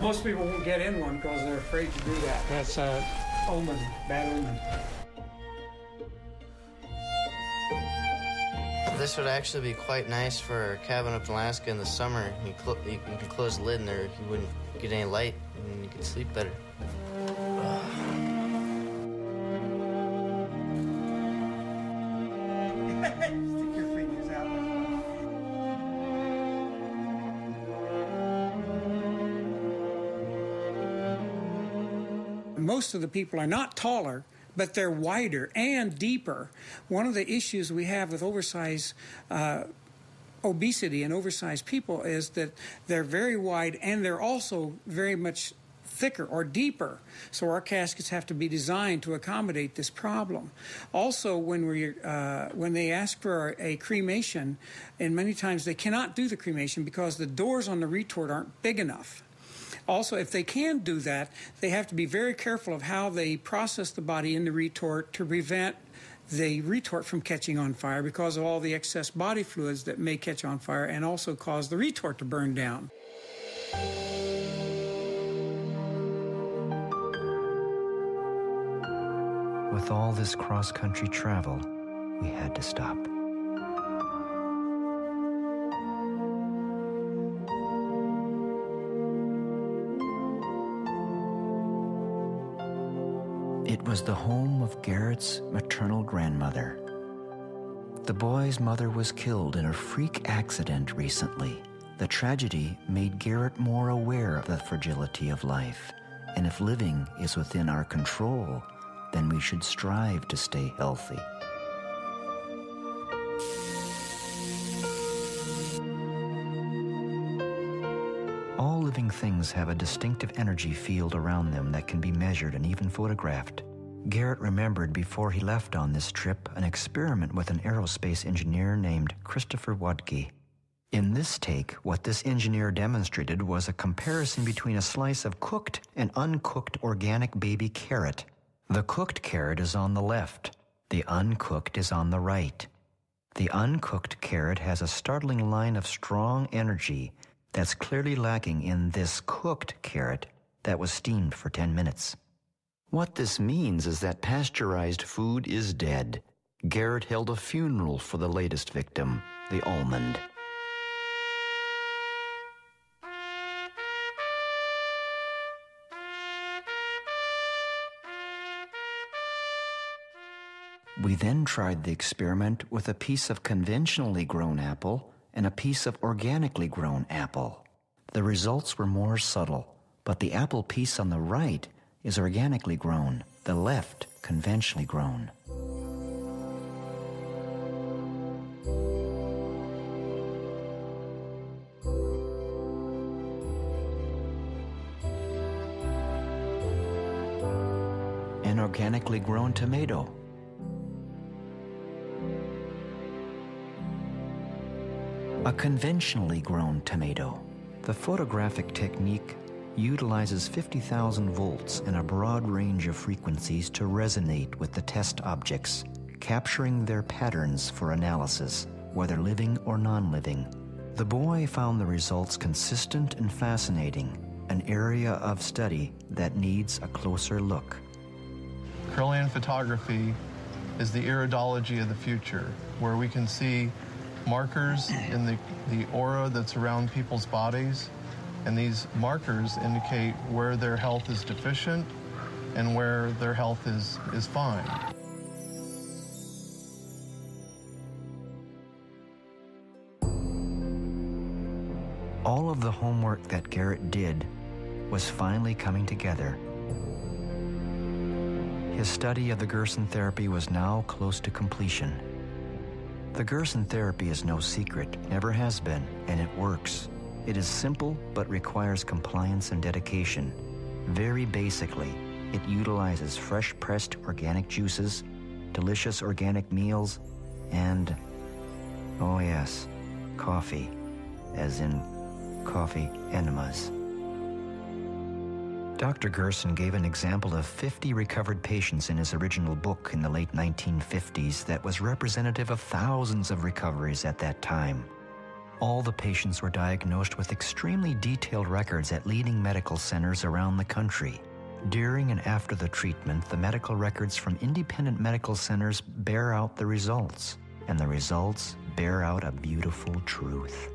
Most people won't get in one because they're afraid to do that. That's an omen, bad omen. This would actually be quite nice for a cabin up in Alaska in the summer. You can close the lid in there, you wouldn't get any light, and you could sleep better. Stick your fingers out. Most of the people are not taller, but they're wider and deeper. One of the issues we have with oversized obesity and oversized people is that they're very wide and they're also very much thicker or deeper. So our caskets have to be designed to accommodate this problem. Also, when they ask for a cremation, and many times they cannot do the cremation because the doors on the retort aren't big enough. Also, if they can do that, they have to be very careful of how they process the body in the retort to prevent the retort from catching on fire because of all the excess body fluids that may catch on fire and also cause the retort to burn down. With all this cross-country travel, we had to stop. It was the home of Garrett's maternal grandmother. The boy's mother was killed in a freak accident recently. The tragedy made Garrett more aware of the fragility of life, and if living is within our control, then we should strive to stay healthy. All living things have a distinctive energy field around them that can be measured and even photographed. Garrett remembered before he left on this trip an experiment with an aerospace engineer named Christopher Wadke. In this take, what this engineer demonstrated was a comparison between a slice of cooked and uncooked organic baby carrot. The cooked carrot is on the left. The uncooked is on the right. The uncooked carrot has a startling line of strong energy that's clearly lacking in this cooked carrot that was steamed for 10 minutes. What this means is that pasteurized food is dead. Garrett held a funeral for the latest victim, the almond. We then tried the experiment with a piece of conventionally grown apple and a piece of organically grown apple. The results were more subtle, but the apple piece on the right is organically grown, the left conventionally grown. An organically grown tomato. A conventionally grown tomato. The photographic technique utilizes 50,000 volts and a broad range of frequencies to resonate with the test objects, capturing their patterns for analysis, whether living or non-living. The boy found the results consistent and fascinating, an area of study that needs a closer look. Kirlian photography is the iridology of the future, where we can see markers in the aura that's around people's bodies, and these markers indicate where their health is deficient and where their health is fine. All of the homework that Garrett did was finally coming together. His study of the Gerson therapy was now close to completion. The Gerson therapy is no secret, never has been, and it works. It is simple, but requires compliance and dedication. Very basically, it utilizes fresh-pressed organic juices, delicious organic meals, and, oh yes, coffee, as in coffee enemas. Dr. Gerson gave an example of 50 recovered patients in his original book in the late 1950s that was representative of thousands of recoveries at that time. All the patients were diagnosed with extremely detailed records at leading medical centers around the country. During and after the treatment, the medical records from independent medical centers bear out the results, and the results bear out a beautiful truth.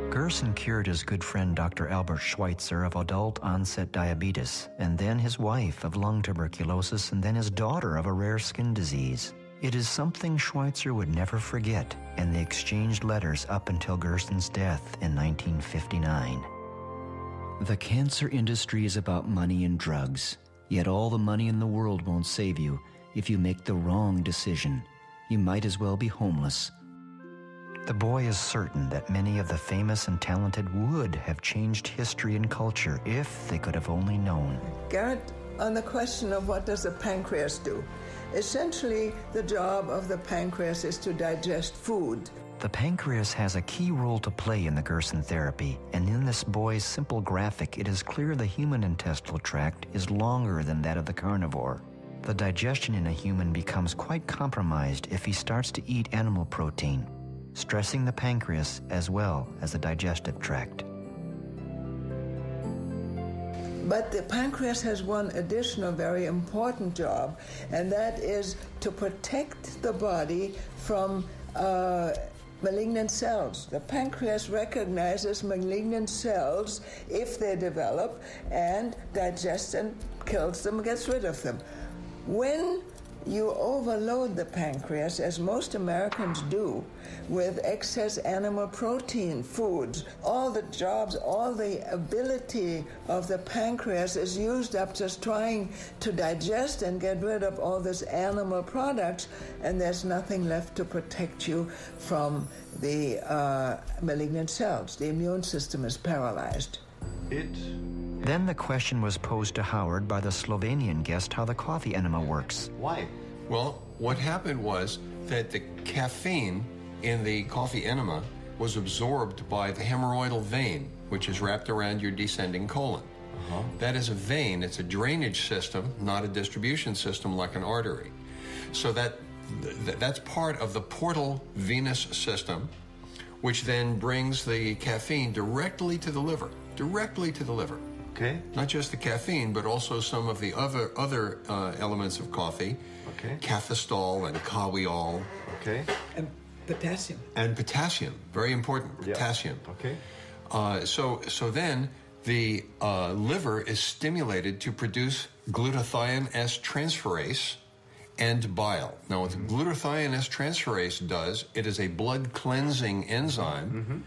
Gerson cured his good friend Dr. Albert Schweitzer of adult-onset diabetes, and then his wife of lung tuberculosis, and then his daughter of a rare skin disease. It is something Schweitzer would never forget, and they exchanged letters up until Gerson's death in 1959. The cancer industry is about money and drugs, yet all the money in the world won't save you if you make the wrong decision. You might as well be homeless. The boy is certain that many of the famous and talented would have changed history and culture if they could have only known. Garrett, on the question of what does the pancreas do? Essentially, the job of the pancreas is to digest food. The pancreas has a key role to play in the Gerson therapy, and in this boy's simple graphic, it is clear the human intestinal tract is longer than that of the carnivore. The digestion in a human becomes quite compromised if he starts to eat animal protein. stressing the pancreas as well as the digestive tract. But the pancreas has one additional very important job, and that is to protect the body from malignant cells. The pancreas recognizes malignant cells if they develop and digests and kills them, gets rid of them. When you overload the pancreas, as most Americans do, with excess animal protein foods, all the jobs, all the ability of the pancreas is used up just trying to digest and get rid of all this animal products, and there's nothing left to protect you from the malignant cells. The immune system is paralyzed. Then the question was posed to Howard by the Slovenian guest how the coffee enema works. Why? Well, what happened was that the caffeine in the coffee enema was absorbed by the hemorrhoidal vein, which is wrapped around your descending colon. That is a vein. It's a drainage system, not a distribution system like an artery. So that's part of the portal venous system, which then brings the caffeine directly to the liver. Directly to the liver. Okay. Not just the caffeine, but also some of the other elements of coffee. Okay. Cafestol and kawiol. Okay. And potassium. And potassium, very important, potassium. Okay. So then the liver is stimulated to produce glutathione S transferase and bile. Now, what the glutathione S transferase does, it is a blood cleansing enzyme.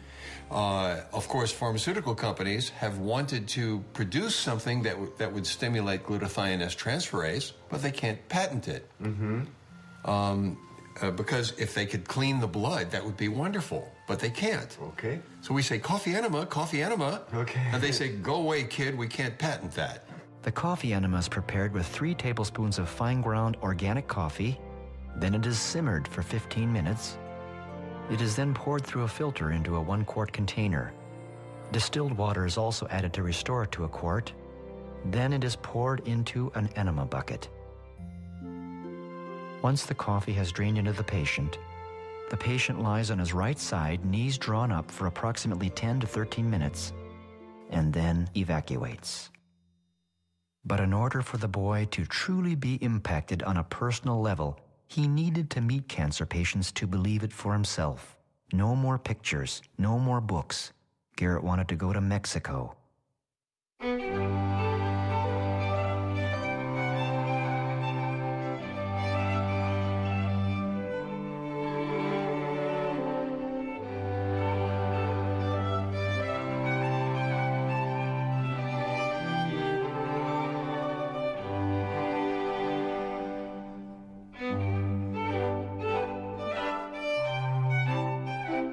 Of course, pharmaceutical companies have wanted to produce something that would stimulate glutathione S transferase, but they can't patent it. Because if they could clean the blood, that would be wonderful, but they can't. Okay. So we say, coffee enema. Okay. And they say, go away, kid, we can't patent that. The coffee enema is prepared with 3 tablespoons of fine ground organic coffee. Then it is simmered for 15 minutes. It is then poured through a filter into a 1-quart container. Distilled water is also added to restore it to a quart. Then it is poured into an enema bucket. Once the coffee has drained into the patient lies on his right side, knees drawn up for approximately 10 to 13 minutes, and then evacuates. But in order for the boy to truly be impacted on a personal level, he needed to meet cancer patients to believe it for himself. No more pictures, no more books. Garrett wanted to go to Mexico.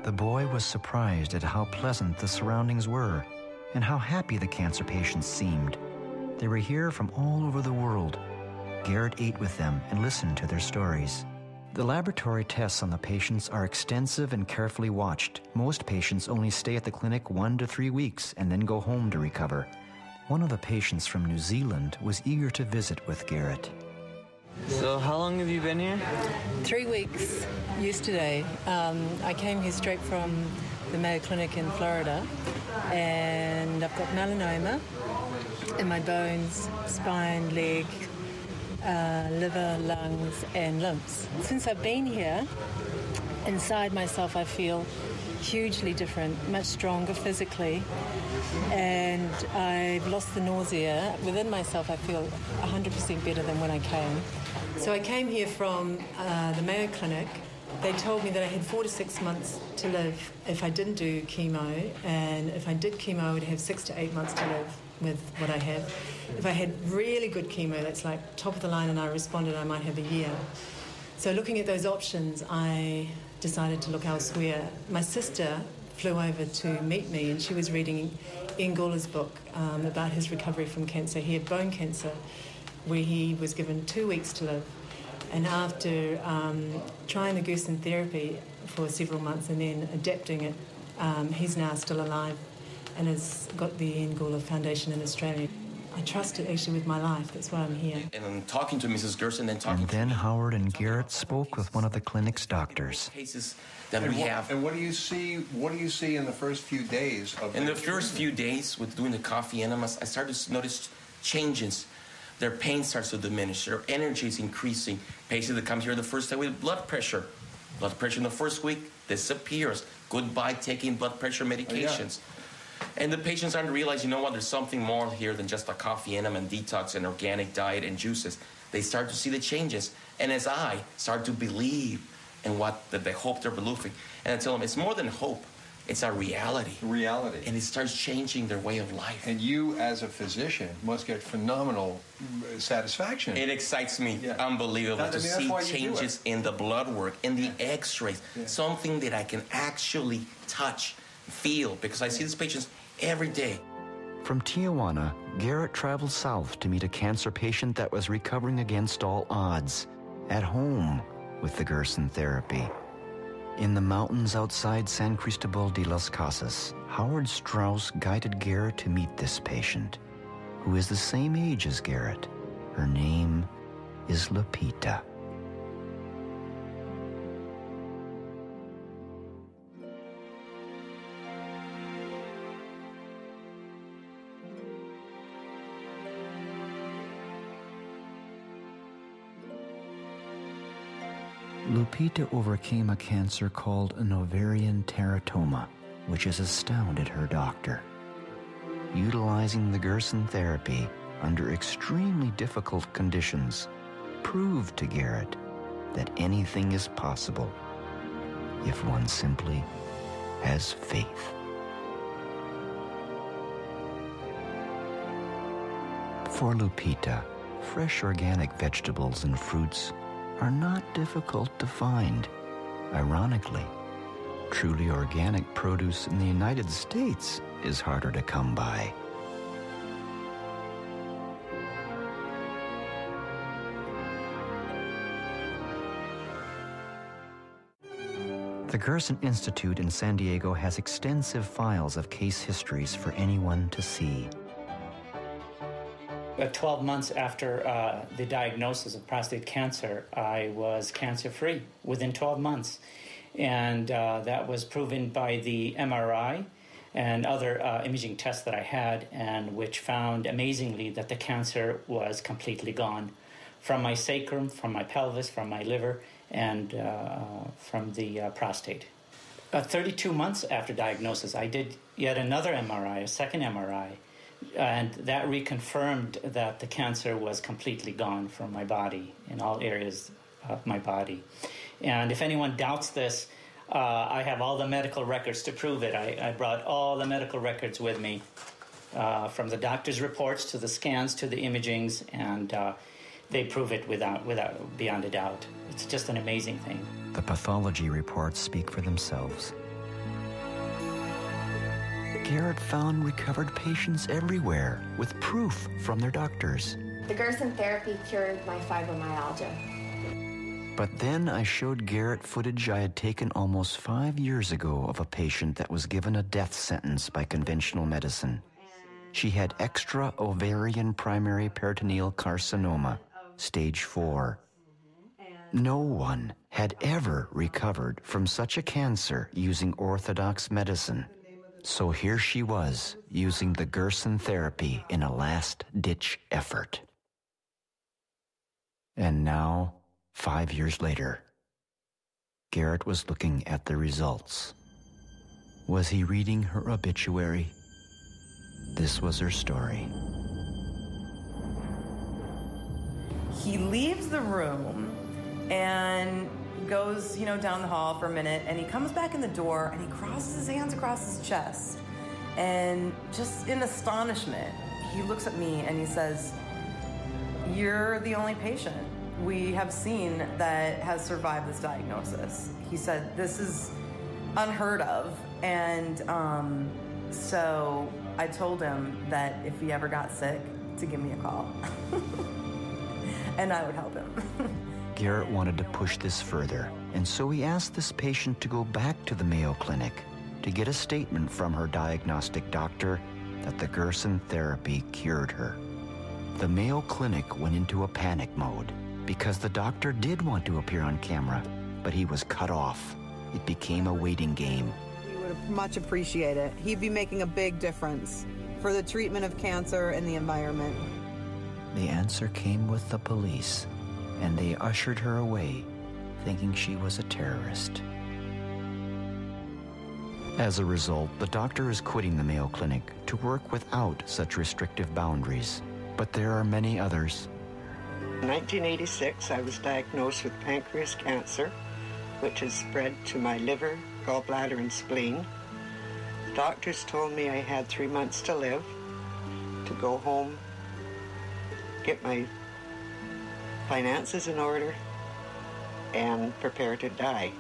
The boy was surprised at how pleasant the surroundings were and how happy the cancer patients seemed. They were here from all over the world. Garrett ate with them and listened to their stories. The laboratory tests on the patients are extensive and carefully watched. Most patients only stay at the clinic 1 to 3 weeks and then go home to recover. One of the patients from New Zealand was eager to visit with Garrett. So how long have you been here? 3 weeks yesterday. I came here straight from the Mayo Clinic in Florida, and I've got melanoma in my bones, spine, leg, liver, lungs, and limbs. Since I've been here, inside myself I feel hugely different, much stronger physically, and I've lost the nausea. Within myself I feel 100% better than when I came. So I came here from the Mayo Clinic. They told me that I had 4 to 6 months to live if I didn't do chemo, and if I did chemo I would have 6 to 8 months to live with what I have. If I had really good chemo, that's like top of the line, and I responded, I might have a year. So looking at those options, I decided to look elsewhere. My sister flew over to meet me, and she was reading Ian Gawler's book about his recovery from cancer. He had bone cancer, where he was given 2 weeks to live. And after trying the Gerson therapy for several months and then adapting it, he's now still alive and has got the Ian Gawler Foundation in Australia. I trust it actually with my life. That's why I'm here. And I'm talking to Mrs. Gerson and talking And then Howard and Garrett spoke with one of the clinic's doctors. cases that we have. And what do you see? What do you see in the first few days of? In the first few days with doing the coffee enemas, I started to notice changes. Their pain starts to diminish. Their energy is increasing. Patients that come here the first day with blood pressure in the first week disappears. Goodbye taking blood pressure medications. And the patients starting to realize, you know what, there's something more here than just a coffee enema and detox and organic diet and juices. They start to see the changes. And as I start to believe in what the hope they're believing, and I tell them it's more than hope, it's a reality. Reality. And it starts changing their way of life. And you, as a physician, must get phenomenal satisfaction. It excites me, unbelievable, to see changes in the blood work, in the x-rays, something that I can actually touch, feel, because I see these patients every day. From Tijuana, Garrett traveled south to meet a cancer patient that was recovering against all odds, at home with the Gerson therapy. In the mountains outside San Cristobal de las Casas, Howard Strauss guided Garrett to meet this patient, who is the same age as Garrett. Her name is Lupita. Lupita overcame a cancer called an ovarian teratoma, which has astounded her doctor. Utilizing the Gerson therapy under extremely difficult conditions proved to Garrett that anything is possible if one simply has faith. For Lupita, fresh organic vegetables and fruits are not difficult to find. Ironically, truly organic produce in the United States is harder to come by. The Gerson Institute in San Diego has extensive files of case histories for anyone to see. 12 months after the diagnosis of prostate cancer, I was cancer-free within 12 months. And that was proven by the MRI and other imaging tests that I had, and which found amazingly that the cancer was completely gone from my sacrum, from my pelvis, from my liver, and from the prostate. 32 months after diagnosis, I did yet another MRI, a second MRI, and that reconfirmed that the cancer was completely gone from my body, in all areas of my body. And if anyone doubts this, I have all the medical records to prove it. I brought all the medical records with me, from the doctor's reports to the scans to the imagings, and they prove it beyond a doubt. It's just an amazing thing. The pathology reports speak for themselves. Garrett found recovered patients everywhere with proof from their doctors. The Gerson therapy cured my fibromyalgia. But then I showed Garrett footage I had taken almost 5 years ago of a patient that was given a death sentence by conventional medicine. She had extra ovarian primary peritoneal carcinoma, stage 4. No one had ever recovered from such a cancer using orthodox medicine. So here she was, using the Gerson therapy in a last-ditch effort. And now, 5 years later, Garrett was looking at the results. Was he reading her obituary? This was her story. He leaves the room and goes, down the hall for a minute, and he comes back in the door and he crosses his hands across his chest, and just in astonishment, he looks at me and he says, "You're the only patient we have seen that has survived this diagnosis." He said, "This is unheard of." And so I told him that if he ever got sick, to give me a call. And I would help him. Garrett wanted to push this further, and so he asked this patient to go back to the Mayo Clinic to get a statement from her diagnostic doctor that the Gerson therapy cured her. The Mayo Clinic went into a panic mode because the doctor did want to appear on camera, but he was cut off. It became a waiting game. We would much appreciate it. He'd be making a big difference for the treatment of cancer and the environment. The answer came with the police, and they ushered her away, thinking she was a terrorist. As a result, the doctor is quitting the Mayo Clinic to work without such restrictive boundaries. But there are many others. In 1986, I was diagnosed with pancreas cancer, which has spread to my liver, gallbladder, and spleen. The doctors told me I had 3 months to live, to go home, get my finances in order, and prepare to die.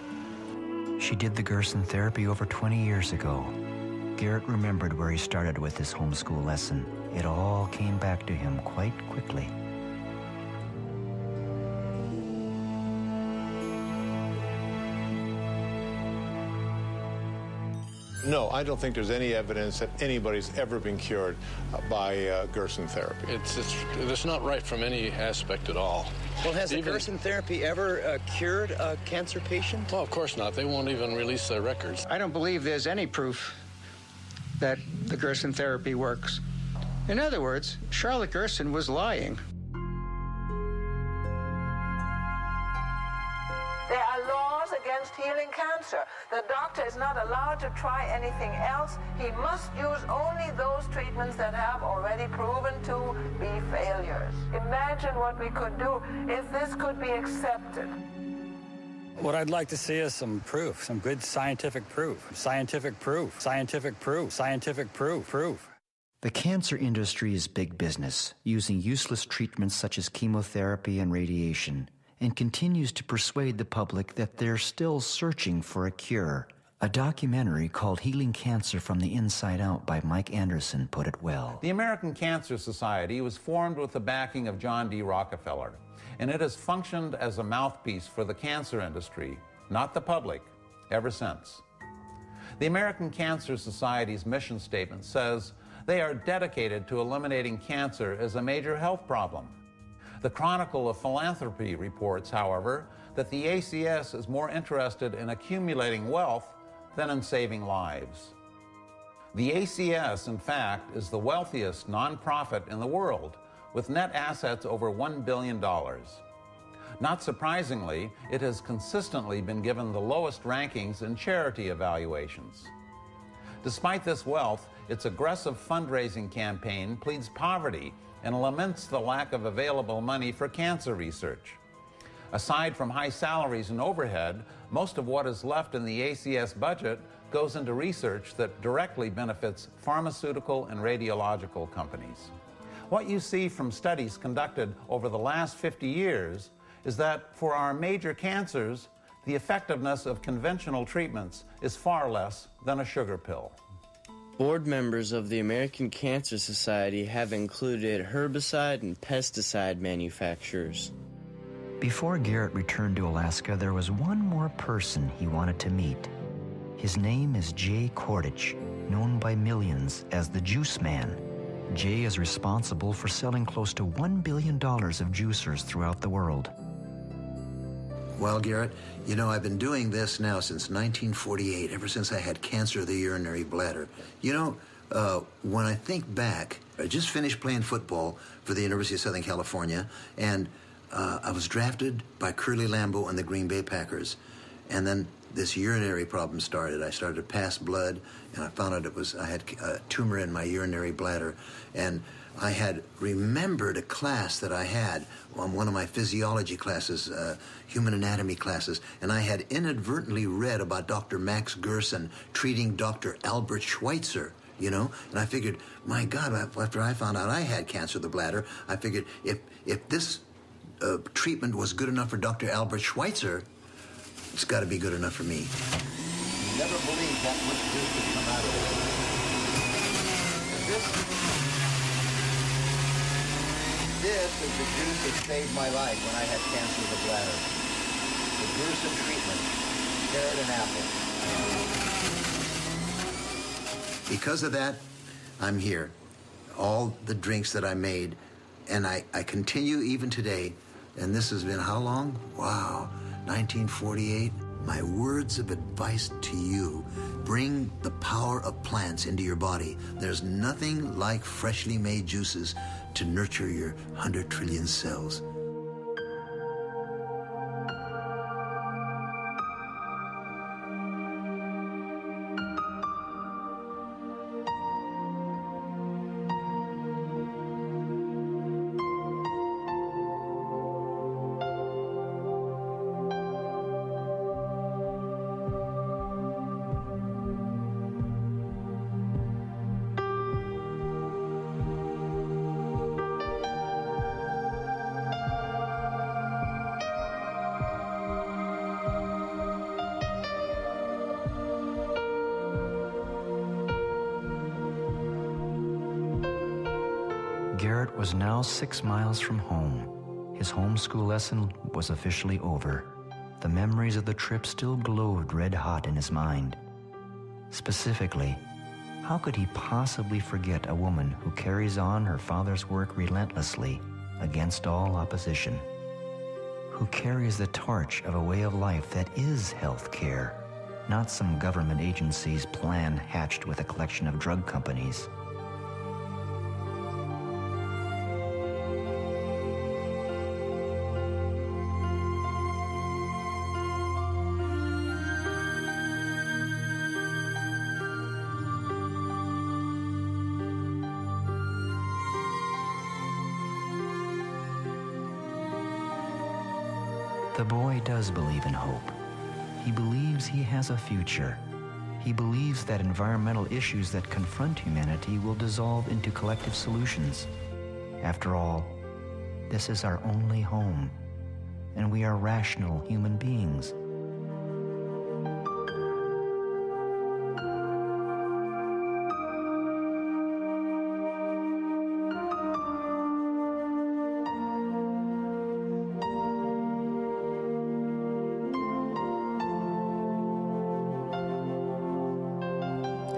She did the Gerson therapy over 20 years ago. Garrett remembered where he started with his homeschool lesson. It all came back to him quite quickly. No, I don't think there's any evidence that anybody's ever been cured by Gerson therapy. It's not right from any aspect at all. Well, has the Gerson therapy ever cured a cancer patient? Well, of course not. They won't even release their records. I don't believe there's any proof that the Gerson therapy works. In other words, Charlotte Gerson was lying. There are laws against healing cancer. The doctor is not allowed to try anything else. He must use only those treatments that have already proven to be failures. Imagine what we could do if this could be accepted. What I'd like to see is some proof, some good scientific proof. Scientific proof, scientific proof, scientific proof. The cancer industry is big business, using useless treatments such as chemotherapy and radiation, and continues to persuade the public that they're still searching for a cure. A documentary called Healing Cancer from the Inside Out by Mike Anderson put it well. The American Cancer Society was formed with the backing of John D. Rockefeller, and it has functioned as a mouthpiece for the cancer industry, not the public, ever since. The American Cancer Society's mission statement says they are dedicated to eliminating cancer as a major health problem. The Chronicle of Philanthropy reports, however, that the ACS is more interested in accumulating wealth than in saving lives. The ACS, in fact, is the wealthiest nonprofit in the world, with net assets over $1 billion. Not surprisingly, it has consistently been given the lowest rankings in charity evaluations. Despite this wealth, its aggressive fundraising campaign pleads poverty and laments the lack of available money for cancer research. Aside from high salaries and overhead, most of what is left in the ACS budget goes into research that directly benefits pharmaceutical and radiological companies. What you see from studies conducted over the last 50 years is that for our major cancers, the effectiveness of conventional treatments is far less than a sugar pill. Board members of the American Cancer Society have included herbicide and pesticide manufacturers. Before Garrett returned to Alaska, there was one more person he wanted to meet. His name is Jay Kordich, known by millions as the Juice Man. Jay is responsible for selling close to $1 billion of juicers throughout the world. Well, Garrett, you know, I've been doing this now since 1948, ever since I had cancer of the urinary bladder. You know, when I think back, I just finished playing football for the University of Southern California, and I was drafted by Curly Lambeau and the Green Bay Packers. And then this urinary problem started. I started to pass blood, and I found out I had a tumor in my urinary bladder. And I had remembered a class that I had on one of my physiology classes, human anatomy classes, and I had inadvertently read about Dr. Max Gerson treating Dr. Albert Schweitzer, you know? And I figured, my God, after I found out I had cancer of the bladder, I figured if this treatment was good enough for Dr. Albert Schweitzer, it's got to be good enough for me. Never believed that much good could come out of it. This is the juice that saved my life when I had cancer of the bladder. The Gerson treatment, carrot and apple. Because of that, I'm here. All the drinks that I made And I continue even today, and this has been how long? Wow, 1948. My words of advice to you: bring the power of plants into your body. There's nothing like freshly made juices to nurture your 100 trillion cells. Garrett was now 6 miles from home. His homeschool lesson was officially over. The memories of the trip still glowed red hot in his mind. Specifically, how could he possibly forget a woman who carries on her father's work relentlessly against all opposition? Who carries the torch of a way of life that is health care, not some government agency's plan hatched with a collection of drug companies? The boy does believe in hope. He believes he has a future. He believes that environmental issues that confront humanity will dissolve into collective solutions. After all, this is our only home, and we are rational human beings.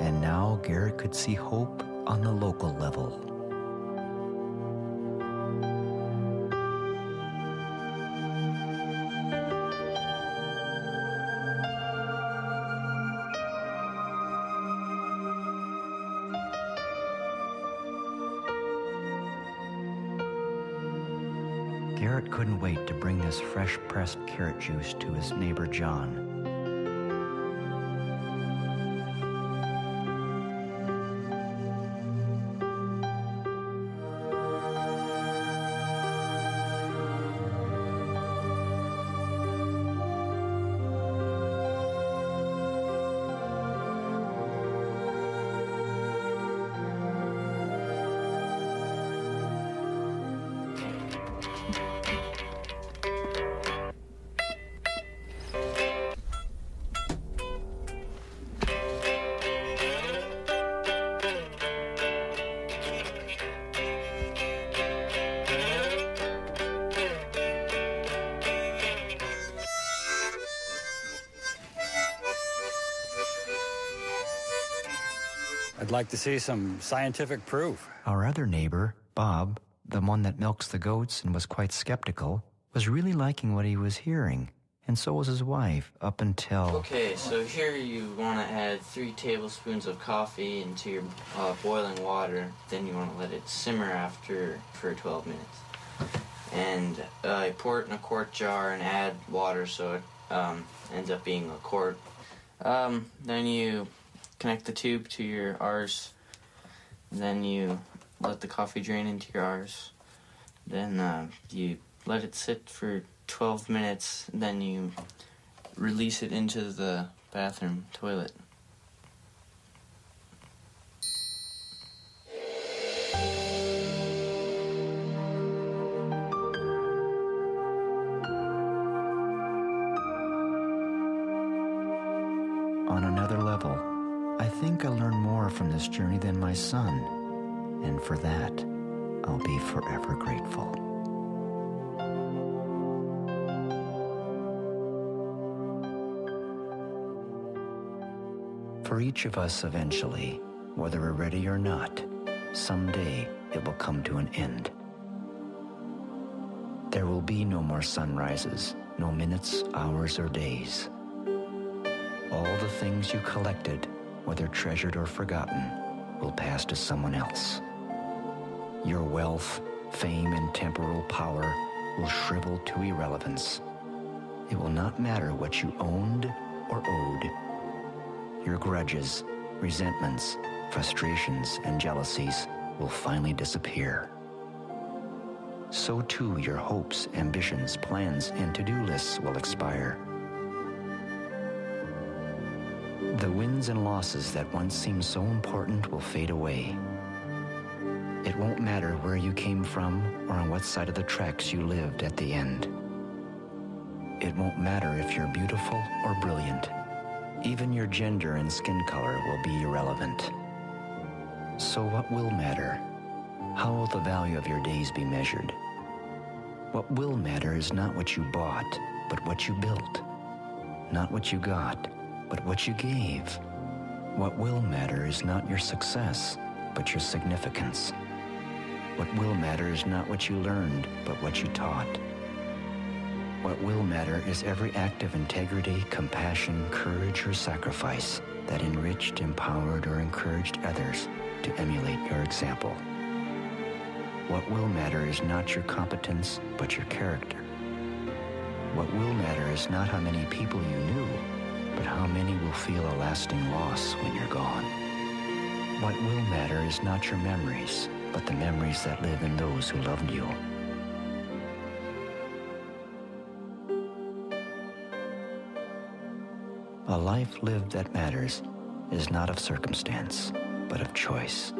And now Garrett could see hope on the local level. Garrett couldn't wait to bring this fresh-pressed carrot juice to his neighbor John. I'd like to see some scientific proof. Our other neighbor, Bob, the one that milks the goats and was quite skeptical, was really liking what he was hearing, and so was his wife, up until... Okay, so here you want to add 3 tablespoons of coffee into your boiling water. Then you want to let it simmer for 12 minutes. And pour it in a quart jar and add water so it ends up being a quart. Then you connect the tube to your R's. Then you let the coffee drain into your R's. Then you let it sit for 12 minutes. Then you release it into the bathroom toilet. On another level, I think I learned more from this journey than my son, and for that, I'll be forever grateful. For each of us eventually, whether we're ready or not, someday it will come to an end. There will be no more sunrises, no minutes, hours, or days. All the things you collected, whether treasured or forgotten, will pass to someone else. Your wealth, fame, and temporal power will shrivel to irrelevance. It will not matter what you owned or owed. Your grudges, resentments, frustrations, and jealousies will finally disappear. So too your hopes, ambitions, plans, and to-do lists will expire. The wins and losses that once seemed so important will fade away. It won't matter where you came from or on what side of the tracks you lived at the end. It won't matter if you're beautiful or brilliant. Even your gender and skin color will be irrelevant. So what will matter? How will the value of your days be measured? What will matter is not what you bought, but what you built. Not what you got, but what you gave. What will matter is not your success, but your significance. What will matter is not what you learned, but what you taught. What will matter is every act of integrity, compassion, courage, or sacrifice that enriched, empowered, or encouraged others to emulate your example. What will matter is not your competence, but your character. What will matter is not how many people you knew, but how many will feel a lasting loss when you're gone. What will matter is not your memories, but the memories that live in those who loved you. A life lived that matters is not of circumstance, but of choice.